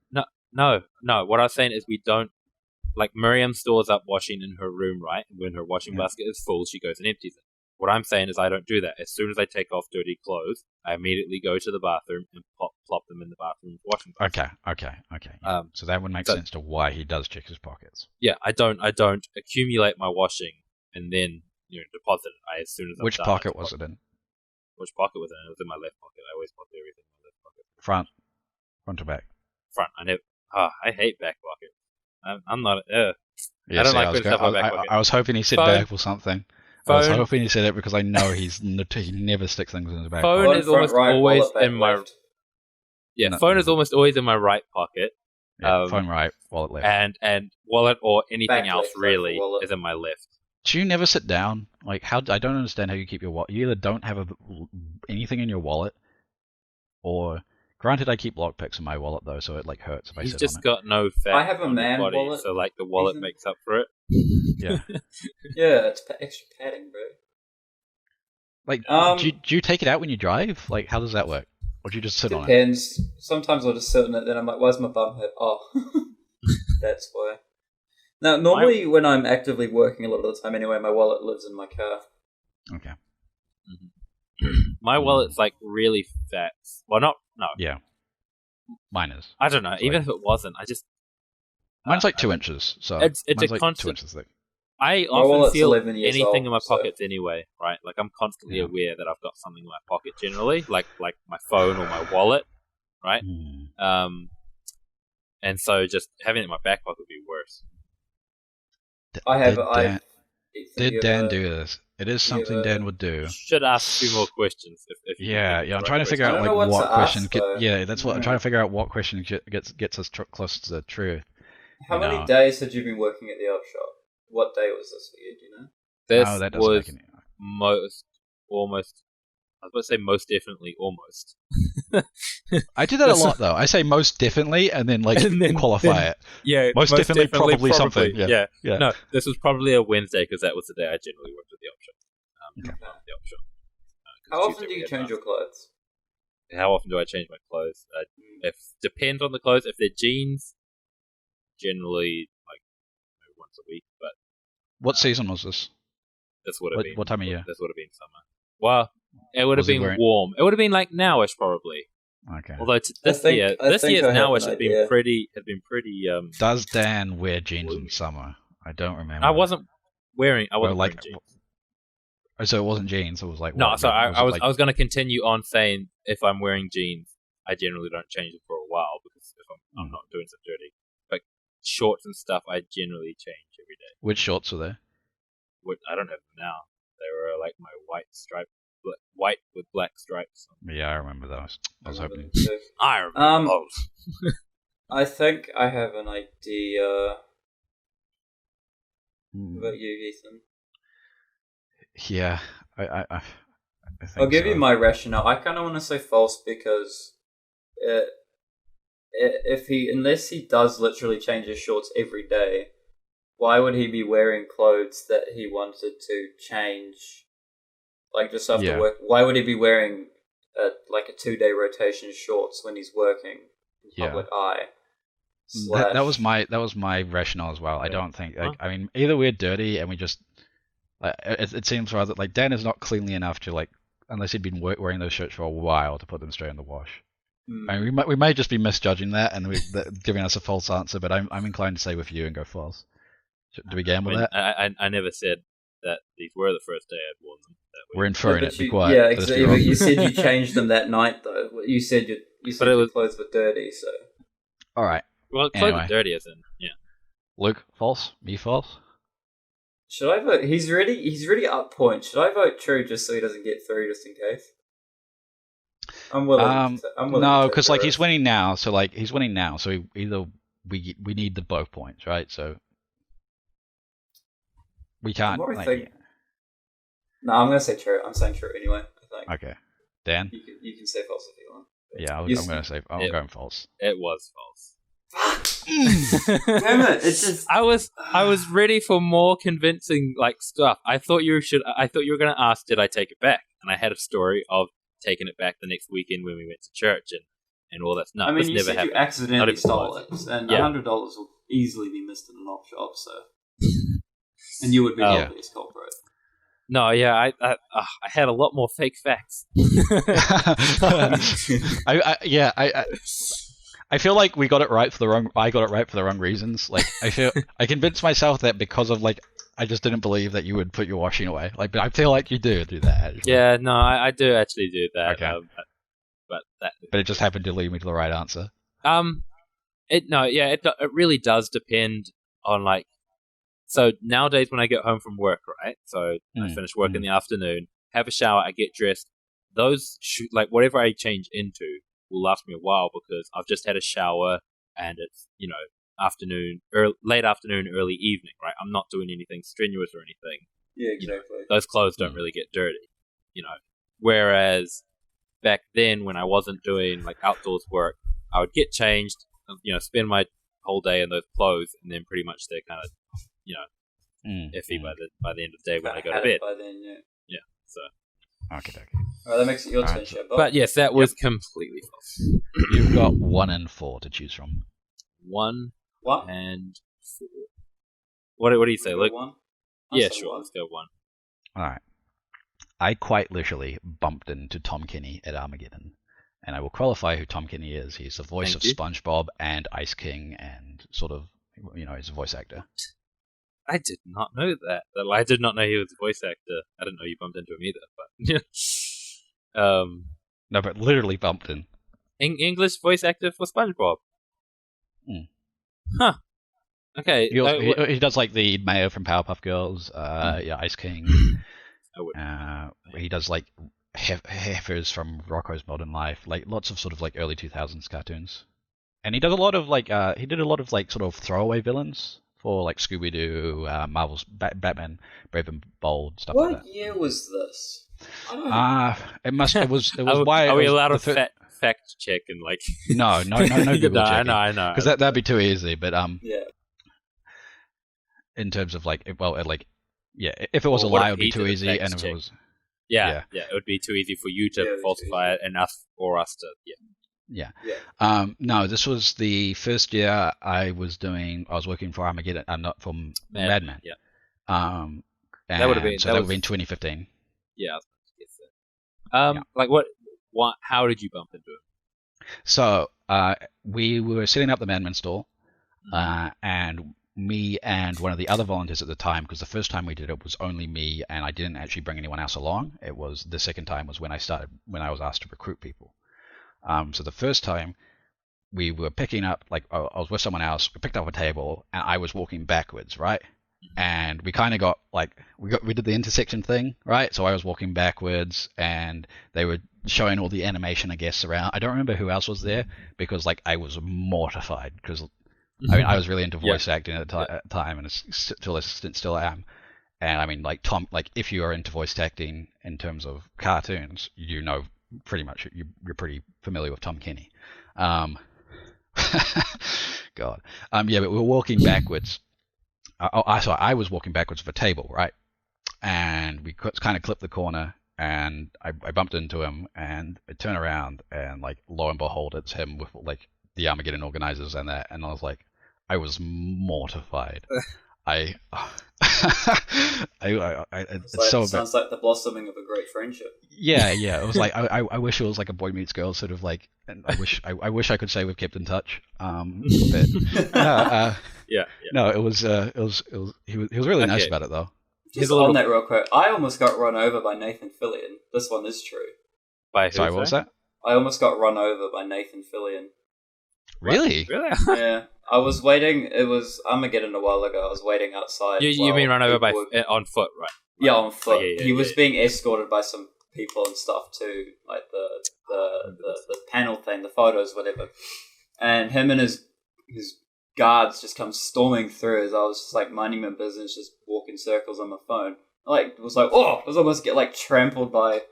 No. What I was saying is we don't, like, Miriam stores up washing in her room, right? And when her washing basket is full, she goes and empties it. What I'm saying is I don't do that. As soon as I take off dirty clothes, I immediately go to the bathroom and plop them in the bathroom washing basket. Okay. So that would make sense to why he does check his pockets. Yeah, I don't accumulate my washing and then deposit it. As soon as Which pocket was it in? Which pocket was it in? It was in my left pocket. I always put everything in my left pocket. Front or back? Front. I hate back pockets. I'm not. Yeah, I don't like putting stuff in my back pocket. I was hoping he said back or something. I was hoping he said it because I know he never sticks things in his back. Phone is almost always in my. Left. Yeah, phone is almost always in my right pocket. Yeah, phone right, wallet left. And wallet or anything Back else left, really wallet. is in my left. Do you never sit down? Like, how? I don't understand how you keep your wallet. You either don't have anything in your wallet, or granted, I keep lockpicks in my wallet though, so it like hurts if I sit on it. He's just got no fat. I have a on man his body, wallet. so like the wallet makes up for it. Yeah. Yeah, it's extra padding, bro. Like, do you take it out when you drive? Like, how does that work? Or do you just sit on it? Depends. Sometimes I'll just sit on it, then I'm like, why's my bum hurt? Oh, that's why. Now, normally when I'm actively working a lot of the time anyway, my wallet lives in my car. Okay. My wallet's like really fat. Well, no. Yeah. Mine is. I don't know. Even if it wasn't, I just. Mine's like 2 inches, so it's mine's a like constant. 2 inches thick. I often feel anything in my pockets anyway, right? Like I'm constantly aware that I've got something in my pocket generally, like my phone or my wallet, right? And so just having it in my back pocket would be worse. Did Dan do this? It is something Dan would do. Should ask 2 more questions. If I'm trying to figure out like what question. That's what I'm trying to figure out. What question gets us close to the truth. How many days had you been working at the op shop? What day was this for you? Do you know? This was almost. I was about to say most definitely almost. I do that a lot though. I say most definitely and then qualify it. Yeah, most definitely probably something. Yeah. No, this was probably a Wednesday because that was the day I generally worked at the op shop. The op shop. How often do you change your clothes? How often do I change my clothes? If depends on the clothes. If they're jeans, generally like once a week. But what season was this? This would have been. What time of year? This would have been summer. Well, it would have been warm. It would have been like nowish probably. Okay. Although this year's nowish had been pretty. Does Dan wear jeans in summer? I don't remember. I wasn't wearing jeans. So it wasn't jeans. It was like no. So I was going to continue on saying if I'm wearing jeans, I generally don't change them for a while because if I'm not doing something dirty. But shorts and stuff, I generally change every day. Which shorts are there? I don't have them now. They were like my white with black stripes. Yeah, I remember those. I was hoping. I remember those. I think I have an idea. What about you, Ethan? Yeah, I think I'll give you my rationale. I kind of want to say false because unless he does literally change his shorts every day, why would he be wearing clothes that he wanted to change, like just after work? Why would he be wearing a 2-day rotation shorts when he's working in public eye? That was my rationale as well. I don't think. I mean, either we're dirty and we just. It seems rather like Dan is not cleanly enough to unless he'd been wearing those shirts for a while to put them straight in the wash. I mean, we may just be misjudging that and giving us a false answer, but I'm inclined to say with you and go false. Do we gamble that? I never said that these were the first day I'd worn them. We're inferring it. Be quiet. Yeah, exactly. But you said you changed them that night, though. You said your clothes were dirty, so. All right. Well, clothes were dirty, as in, yeah. Luke, false. Me, false. Should I vote? He's really up point. Should I vote true just so he doesn't get through, just in case? I'm willing. No, because like he's winning now, so either we need the both points, right? So we can't. No, I'm gonna say true. I'm saying true anyway. I think. Okay, Dan. You can say false if you want. Yeah, I'm going false. It was false. Damn it! It's just I was ready for more convincing stuff. I thought you were gonna ask, did I take it back? And I had a story of taking it back the next weekend when we went to church and all that. No, I mean, this you never said happened. you accidentally stole it, and $100 will easily be missed in an op shop. So, and you would be the obvious culprit. No, yeah, I had a lot more fake facts. I feel like we got it right for the wrong. I got it right for the wrong reasons. Like I convinced myself that because of I just didn't believe that you would put your washing away. But I feel like you do that. Actually. Yeah, no, I do actually do that. Okay. But it just happened to lead me to the right answer. It really does depend on so nowadays when I get home from work, right? So I finish work in the afternoon, have a shower, I get dressed. Those whatever I change into will last me a while because I've just had a shower and it's late afternoon, early evening, right? I'm not doing anything strenuous or anything. Yeah, exactly. Those clothes don't really get dirty, Whereas back then when I wasn't doing outdoors work, I would get changed, spend my whole day in those clothes, and then pretty much they're kind of, iffy by the end of the day when I go to bed. By then, yeah. So. Okay. Alright, that makes it your turn, Shadbolt. But yes, that was completely false. You've got 1 and 4 to choose from. 1 what? and 4. What do you say, Luke? 1? Yeah, sure. Let's go 1. All right. I quite literally bumped into Tom Kenny at Armageddon, and I will qualify who Tom Kenny is. He's the voice of SpongeBob and Ice King, and sort of, he's a voice actor. I did not know that. I did not know he was a voice actor. I didn't know you bumped into him either. But no, but literally bumped in. English voice actor for SpongeBob. Mm. Huh. Okay. He does the mayor from Powerpuff Girls. Ice King. He does heifers from Rocko's Modern Life. Lots of sort of early 2000s cartoons. And he does a lot of he did a lot of sort of throwaway villains for Scooby-Doo, Marvel's Batman, Brave and Bold, stuff like that. What year was this? It was why. Are we allowed to fact check and No Google checking. I know. Because that'd be too easy. But yeah. In terms of if it was a lie, it would be too easy, and if it was. Yeah, it would be too easy for you to falsify it and us to. Yeah. No, this was the first year I was working for Armageddon. I'm not from Mad Men. Yeah. That would have been 2015. Yeah. I was what? How did you bump into him? So we were setting up the Mad Men store, and me and one of the other volunteers at the time, because the first time we did it was only me, and I didn't actually bring anyone else along. It was the second time was when I was asked to recruit people. So the first time we were picking up, I was with someone else, we picked up a table, and I was walking backwards, right? And we kind of got, we did the intersection thing, right? So I was walking backwards, and they were showing all the animation, I guess, around. I don't remember who else was there, because, I was mortified, because, I was really into voice acting at the time, and still am. And, I mean, Tom, if you are into voice acting in terms of cartoons, pretty much you're pretty familiar with Tom Kenny. God. But we were walking backwards. I was walking backwards of a table, right? And we kind of clipped the corner, and I bumped into him, and I turn around, and lo and behold, it's him with the Armageddon organizers and that, and I was mortified. It sounds like the blossoming of a great friendship. Yeah. It was I wish it was a boy meets girl sort of and I wish I could say we've kept in touch. But yeah. No, it was he was really nice about it though. Just on that real quick, I almost got run over by Nathan Fillion. This one is true. By who? Sorry, what was that? I almost got run over by Nathan Fillion. Really? Really? Yeah. I was waiting. It was Armageddon a while ago. I was waiting outside. You mean run over on foot, right? Yeah, on foot. Oh, yeah, he was being escorted by some people and stuff too, like the panel thing, the photos, whatever. And him and his guards just come storming through as I was just like minding my business, just walking circles on my phone. It was almost get like trampled by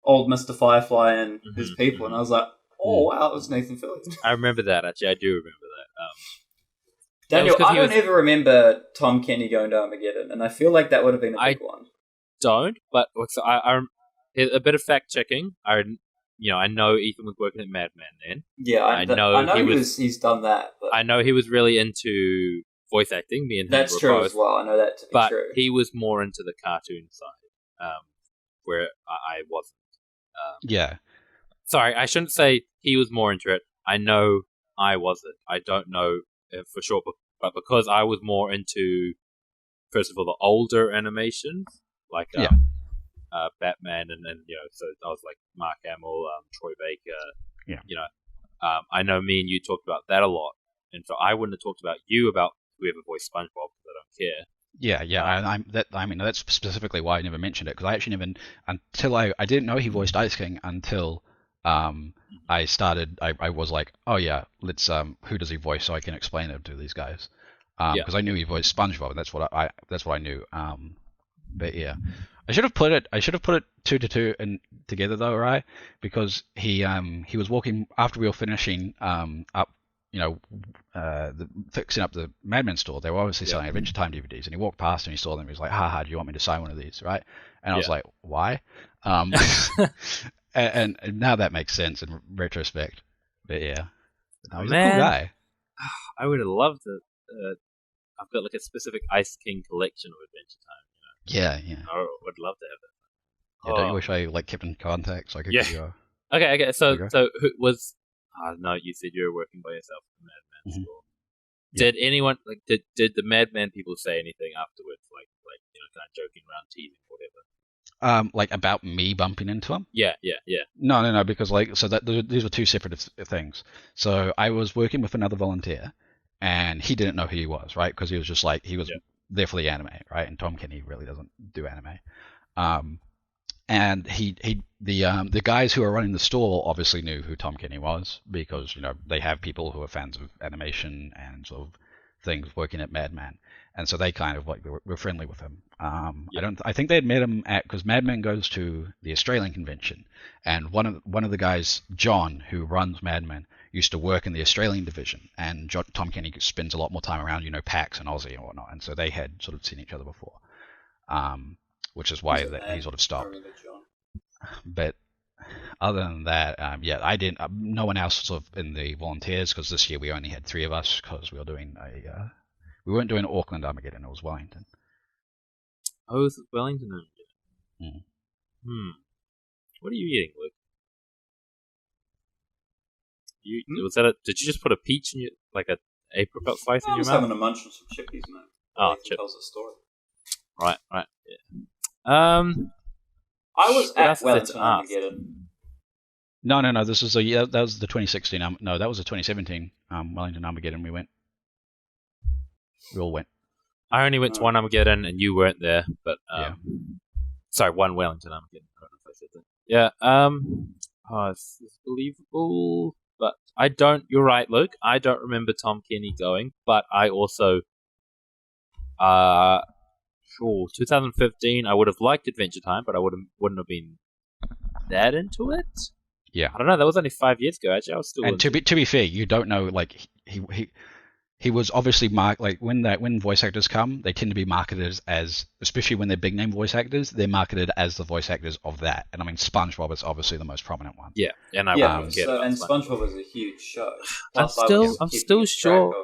old Mr. Firefly and his people, and I was like, oh wow, it was Nathan Fillion. I remember that actually. I do remember that. Daniel, I don't ever remember Tom Kenny going to Armageddon, and I feel like that would have been a big one. Don't, but I a bit of fact checking. I know Ethan was working at Madman then. Yeah, I know he's done that. But I know he was really into voice acting. Me and him that's true as well. I know that to be true. But he was more into the cartoon side, where I wasn't. Yeah. Sorry, I shouldn't say he was more into it. I know I wasn't. I don't know for sure, but because I was more into, first of all, the older animations, like Batman, and then so I was like Mark Hamill, Troy Baker. I know me and you talked about that a lot, and so I wouldn't have talked about you about whoever voiced SpongeBob because I don't care. Yeah. That's specifically why I never mentioned it, because I actually I didn't know he voiced Ice King until I started. I was like, oh yeah, let's who does he voice so I can explain it to these guys, because I knew he voiced SpongeBob, and that's what I knew. But yeah, I should have put it 2 to 2 and together though, right? Because he was walking after we were finishing up. Fixing up the Madman store. They were obviously selling Adventure Time DVDs, and he walked past and he saw them. He was like, haha, do you want me to sign one of these, right? And I was like, why? And now that makes sense in retrospect. But yeah, he's a cool guy. I would have loved it. I've got like a specific Ice King collection of Adventure Time. Yeah. I would love to have it. Yeah, don't you wish I kept in contact so I could give you a... Okay. So who was... no, you said you were working by yourself at the Madman store. Did anyone did the Madman people say anything afterwards, like kind of joking around, teasing, whatever? About me bumping into him? Yeah. No, because these were two separate things. So I was working with another volunteer, and he didn't know who he was, right? Because he was just he was there for the anime, right? And Tom Kenny really doesn't do anime. And the guys who are running the store obviously knew who Tom Kenny was, because they have people who are fans of animation and sort of things working at Madman, and so they kind of were friendly with him. I think they had met him because Madman goes to the Australian convention, and one of the guys, John, who runs Madman, used to work in the Australian division, and Tom Kenny spends a lot more time around PAX and Aussie and whatnot, and so they had sort of seen each other before. Which is why he sort of stopped. But other than that, I didn't. No one else sort of in the volunteers, because this year we only had 3 of us because we were doing we weren't doing Auckland Armageddon. It was Wellington. Oh, it was Wellington Armageddon. What are you eating, Luke? Did you just put a peach in your a apricot slice in your mouth? I was having a munch on some chippies, man. Oh, chips. Tells a story. Right, yeah. I was at Wellington Armageddon. No. This was that was the 2016. That was the 2017 Wellington Armageddon. We all went. I only went to one Armageddon, and you weren't there. But sorry, one Wellington Armageddon. I don't know if I said that. Yeah. It's believable, but I don't. You're right, Luke. I don't remember Tom Kenny going, but I also. 2015. I would have liked Adventure Time, but I wouldn't have been that into it. Yeah, I don't know. That was only 5 years ago. Actually, I was still. And to be fair, you don't know. He was obviously marked. When voice actors come, they tend to be marketed as, especially when they're big name voice actors, they're marketed as the voice actors of that. And I mean, SpongeBob is obviously the most prominent one. Yeah, and SpongeBob is a huge show. I'm still sure.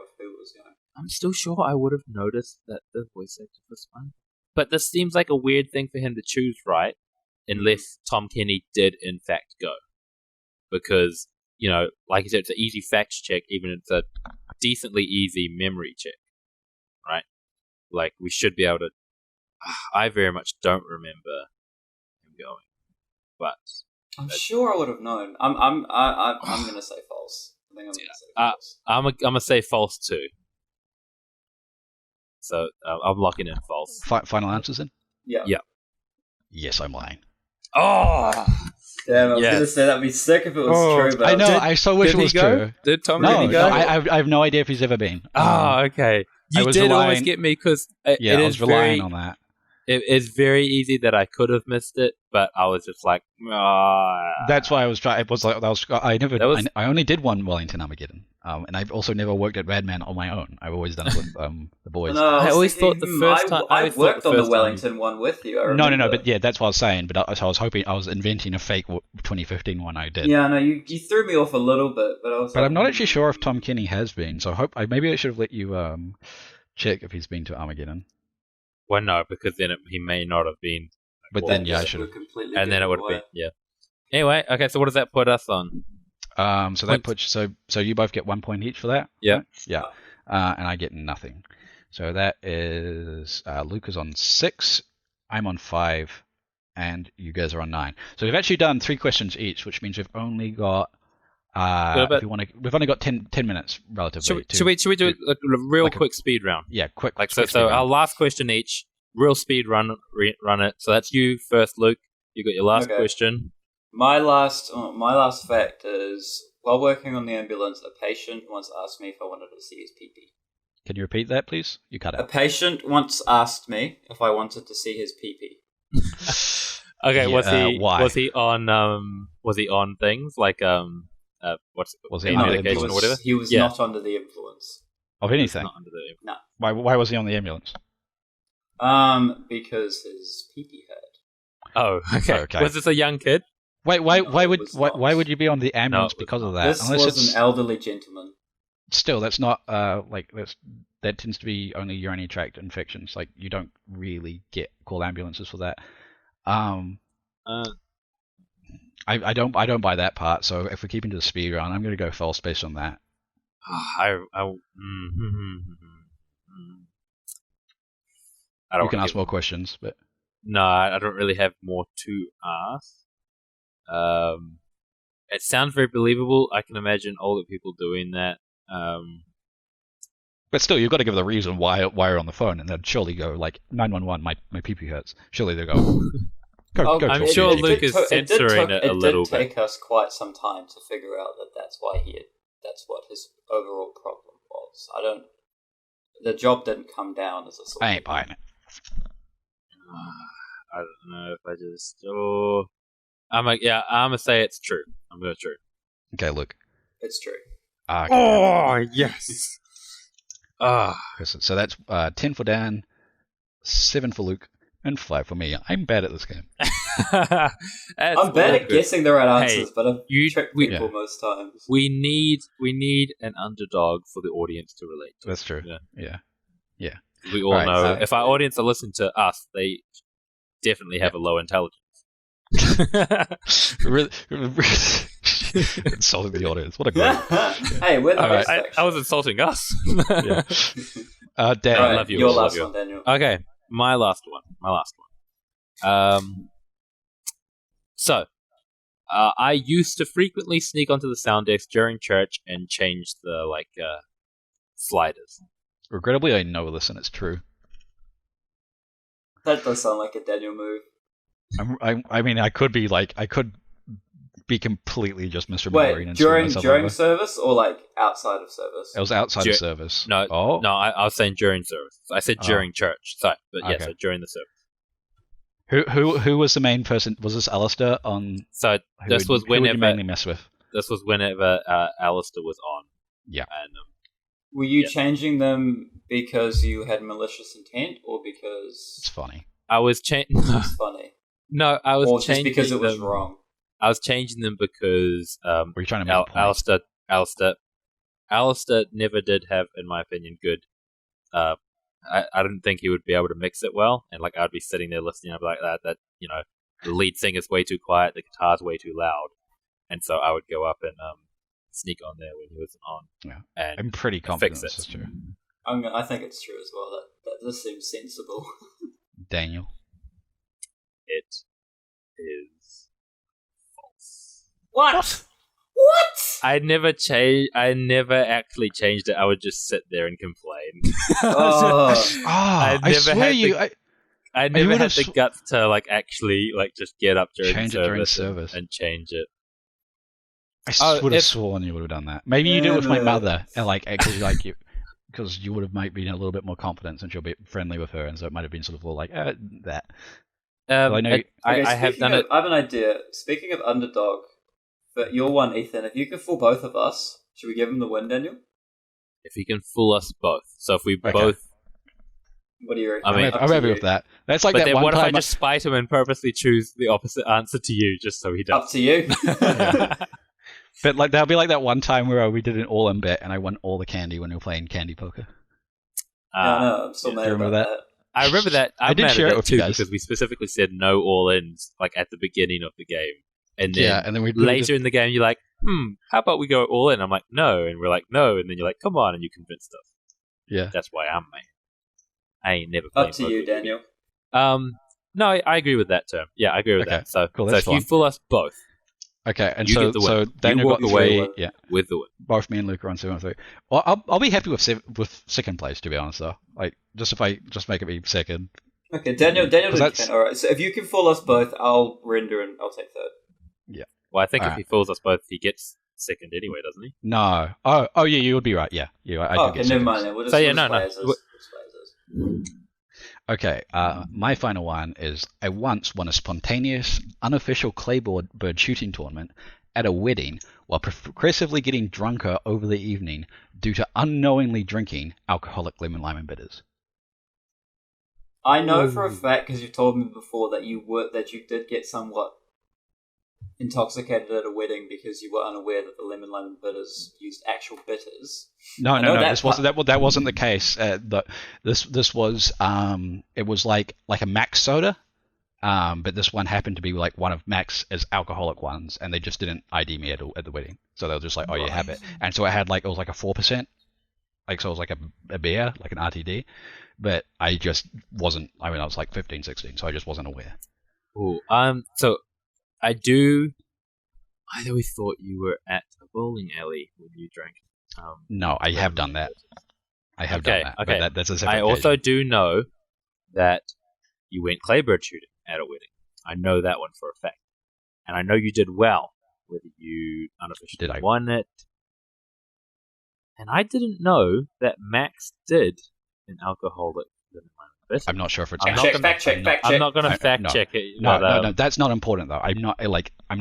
I'm still sure I would have noticed that the voice actor was SpongeBob. But this seems like a weird thing for him to choose, right? Unless Tom Kenny did in fact go. Because, like you said, it's an easy facts check, even if it's a decently easy memory check. Right? We should be able to I very much don't remember him going, but I'm sure I would have known. I'm gonna say false. I think I'm gonna say false. I'm gonna say false too. So I'm locking in false. Final answers in? Yeah. Yeah. Yes, I'm lying. Oh! Damn, I was gonna say that'd be sick if it was true, but I know, I so wish it was true. Did Tom No, really go? I have no idea if he's ever been. Okay. You did always get me because I was relying on that. It is very easy that I could have missed it, but I was just like, That's why I was trying. It was like I only did one Wellington Armageddon, and I've also never worked at Radman on my own. I've always done it with the boys. No, I always thought the first time I worked on the Wellington one with you. No, but yeah, that's what I was saying. But I was hoping I was inventing a fake 2015 one. I did. Yeah, no, you threw me off a little bit, but I was. But I'm not actually sure if Tom Kenny has been. So maybe I should have let you check if he's been to Armageddon. Well, no, because then he may not have been. But then, I should have. And then it would have been, yeah. Anyway, okay, so what does that put us on? So that puts so you both get 1 point each for that. Yeah. Right? Yeah. And I get nothing. So that is Luke is on 6, I'm on 5, and you guys are on 9. So we've actually done 3 questions each, which means we've only got we've only got 10 minutes relatively. Should we do a real quick speed round? Yeah, quick. So our last question each, real speed run it. So that's you first, Luke. You got your last question. My last fact is, while working on the ambulance, a patient once asked me if I wanted to see his pee-pee. Can you repeat that, please? You cut out. A patient once asked me if I wanted to see his pee-pee. Okay, why? Was he on things like was he on medication or whatever? He was not under the influence of anything. Not under the influence. No. Why was he on the ambulance? Because his pee-pee hurt. Oh, okay. Was this a young kid? Why would you be on the ambulance because of that? This was an elderly gentleman. Still, that's not that tends to be only urinary tract infections. Like, you don't really call ambulances for that. I don't buy that part. So if we're keeping to the speed round, I'm going to go false based on that. You can ask more questions, but no, I don't really have more to ask. It sounds very believable. I can imagine older people doing that. But still, you've got to give the reason why you're on the phone, and they'd surely go like 911. My pee-pee hurts. Surely they go. Go. I'm sure Luke is censoring it a little bit. It did take us quite some time to figure out that's what his overall problem was. The job didn't come down as a sort. I ain't buying it. I don't know if I just. I'm gonna say it's true. I'm gonna true. Okay, Luke. It's true. Okay. Oh yes. So that's 10 for Dan, 7 for Luke, and 5 for me. I'm bad at this game. I'm bad at guessing the right answers, but I've tricked people most times. We need an underdog for the audience to relate to. That's true. Yeah. We all know if our audience are listening to us, they definitely have a low intelligence. Insulting the audience. What a great. Hey, we're the I was insulting us. Dan, I love you. Your last one, Daniel. Okay, my last one. So, I used to frequently sneak onto the sound desk during church and change the sliders. Regrettably, I know this, and it's true. That does sound like a Daniel move. I mean, I could be completely just misremembering. Wait, during service or outside of service? It was outside of service. No, I was saying during service. I said during church. Sorry, but so during the service. Who was the main person? Was this Alistair on? So this was whenever who would you mainly mess with. This was whenever Alistair was on. Yeah. And were you changing them because you had malicious intent, or because it's funny? I was changing. It's funny. No, I was or changing just because it was wrong. I was changing them because were you trying to make a point? Alistair never did have, in my opinion, good. I didn't think he would be able to mix it well, and I'd be sitting there listening, I'd be like that the lead singer's way too quiet, the guitar's way too loud, and so I would go up and sneak on there when he wasn't on. Yeah, and I'm pretty confident fix it. this is true. I think it's true as well. That just seems sensible. Daniel? It is false. What? I never actually changed it. I would just sit there and complain. I never had the guts to like actually like just get up during service and change it. I would have sworn you would have done that. Maybe you do it with my mother, and like actually because you would have been a little bit more confident since you'll be friendly with her, and so it might have been sort of all like that. I know. I have done it. I have an idea. Speaking of underdog, but you're one, Ethan. If you can fool both of us, should we give him the win, Daniel? If he can fool us both, so if we both. What do you reckon? I mean, I'm happy with that. That's like but that then one what time. If I just spite him and purposely choose the opposite answer to you, just so he does? Up to you. But like that'll be like that one time where we did an all-in bet and I won all the candy when we were playing candy poker. No, I'm still mad about that. I remember that. I did share it with too you guys because we specifically said no all-ins like at the beginning of the game, and then and then we later in the game you're like, how about we go all in? I'm like, no, and we're like, no, and then you're like, come on, and you convinced us. Yeah, that's why I'm mate. I ain't never played up to you, Daniel. No, I agree with that term. Yeah, I agree with that. So, cool, so if you fool us both. Okay, and you get the win. So Daniel walk got away with the win. Both me and Luke are on 7-3. Well, I'll be happy with second place, to be honest, though. Like, just if I just make it be second. Okay, Daniel did all right. So if you can fool us both, I'll render and I'll take third. Yeah. Well, I think if he fools us both, he gets second anyway, doesn't he? No. Oh yeah, you would be right. Yeah. I do get never mind then. We'll just Okay, my final one is I once won a spontaneous, unofficial claybird shooting tournament at a wedding while progressively getting drunker over the evening due to unknowingly drinking alcoholic lemon lime and bitters. I know for a fact, because you've told me before, that you did get somewhat intoxicated at a wedding because you were unaware that the lemon lime and bitters used actual bitters. No. That wasn't the case. This was it was like a Max soda, but this one happened to be like one of Max's alcoholic ones, and they just didn't ID me at the wedding, so they were just like, oh, you have it, and so it was like a 4%, like so it was like a beer, like an RTD, but I just wasn't. I mean, I was like 15, 16, so I just wasn't aware. Ooh, so. I always thought you were at a bowling alley when you drank. No, I have done that. I have done that. Okay. But that's a separate I also do know that you went claybird shooting at a wedding. I know that one for a fact. And I know you did well, whether you unofficially won it. And I didn't know that Max did an alcoholic lemon lime. I'm not sure if it's fact check. I'm not going to fact check it. No, that's not important though. I'm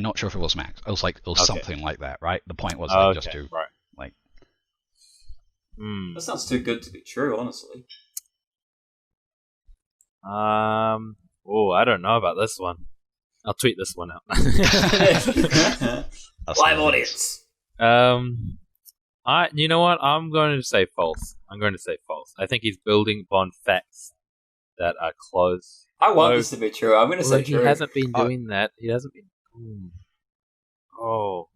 not sure if it was Max. It was something like that, right? The point was just to like. That sounds too good to be true, honestly. Oh, I don't know about this one. I'll tweet this one out. Live audience. You know what? I'm going to say false. I think he's building upon facts that are close. I want this to be true. I'm going to say true. He hasn't been doing that. He hasn't been. Oh.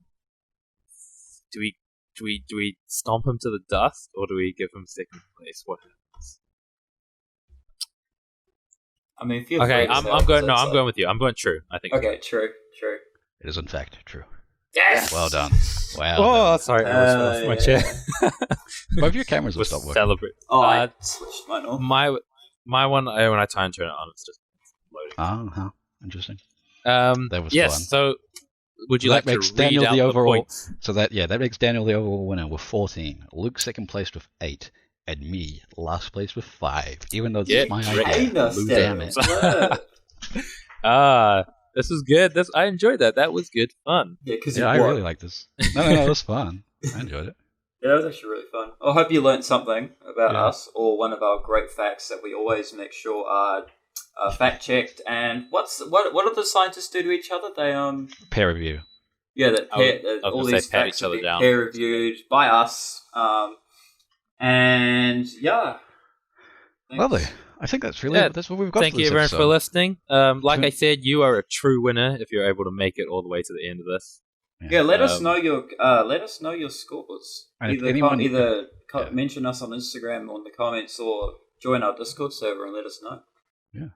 Do we stomp him to the dust, or do we give him second place? What happens? I mean, I'm going with you. I'm going true. I think. Okay, true. It is in fact true. Yes. Well done. Sorry, I was my chair. Both of your cameras will stop working. Celebrate. I switched mine off. My one, when I try and turn it on, it's just loading. How interesting. That was fun. So would you like to read out the points? So that makes Daniel the overall winner with 14. Luke second place with 8. And me last place with 5. Even though this is my idea. Damn it. This was good. I enjoyed that. That was good fun. Yeah, I really like this. No, it was fun. I enjoyed it. Yeah, it was actually really fun. I hope you learned something about us, or one of our great facts that we always make sure are fact checked. And what do the scientists do to each other? They peer review. Yeah, all these facts are peer reviewed by us. And yeah, thanks. Lovely. I think that's what we've got. Thank you everyone for listening. Like I said, you are a true winner if you're able to make it all the way to the end of this. Yeah, let us know your scores. Either mention us on Instagram or in the comments, or join our Discord server and let us know. Yeah.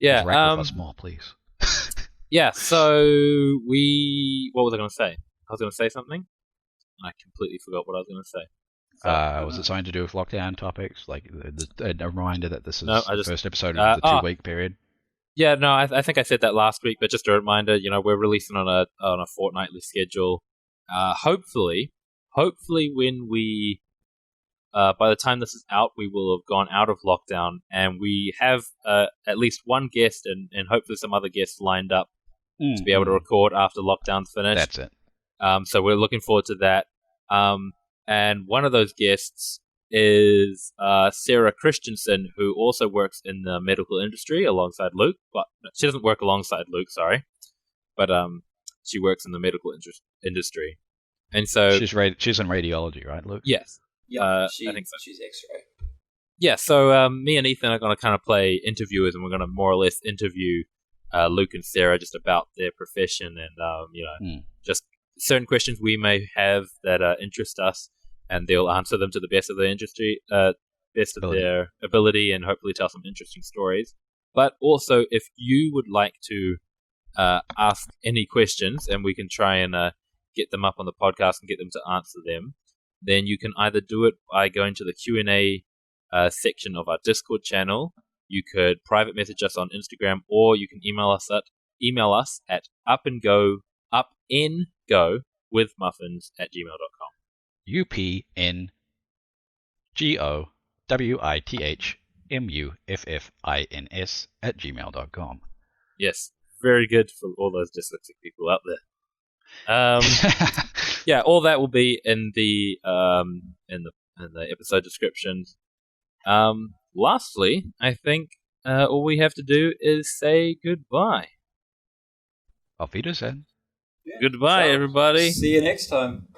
Yeah. Interact with us more, please. Yeah. So what was I going to say? I was going to say something. I completely forgot what I was going to say. Was it something to do with lockdown topics? Like a reminder that this is the first episode of the 2-week period? Yeah, no, I think I said that last week, but just a reminder, we're releasing on a fortnightly schedule. Hopefully when we, by the time this is out, we will have gone out of lockdown, and we have at least one guest and hopefully some other guests lined up to be able to record after lockdown's finished. That's it. So we're looking forward to that. And one of those guests is Sarah Christensen, who also works in the medical industry alongside Luke. But she doesn't work alongside Luke, sorry. But she works in the medical industry. And so she's in radiology, right, Luke? Yes. Yeah, I think so. She's X-ray. Yeah, so me and Ethan are going to kind of play interviewers, and we're going to more or less interview Luke and Sarah just about their profession and, just certain questions we may have that interest us, and they'll answer them to the best of their their ability, and hopefully tell some interesting stories. But also, if you would like to ask any questions, and we can try and get them up on the podcast and get them to answer them, then you can either do it by going to the Q&A section of our Discord channel. You could private message us on Instagram, or you can email us at upngowwithmuffins@gmail.com. UPNGOWITHMUFFINS@gmail.com. Yes, very good for all those dyslexic people out there. Yeah, all that will be in the episode descriptions. Lastly, I think all we have to do is say goodbye. Auf Wiedersehen. Yeah. Goodbye, everybody. See you next time.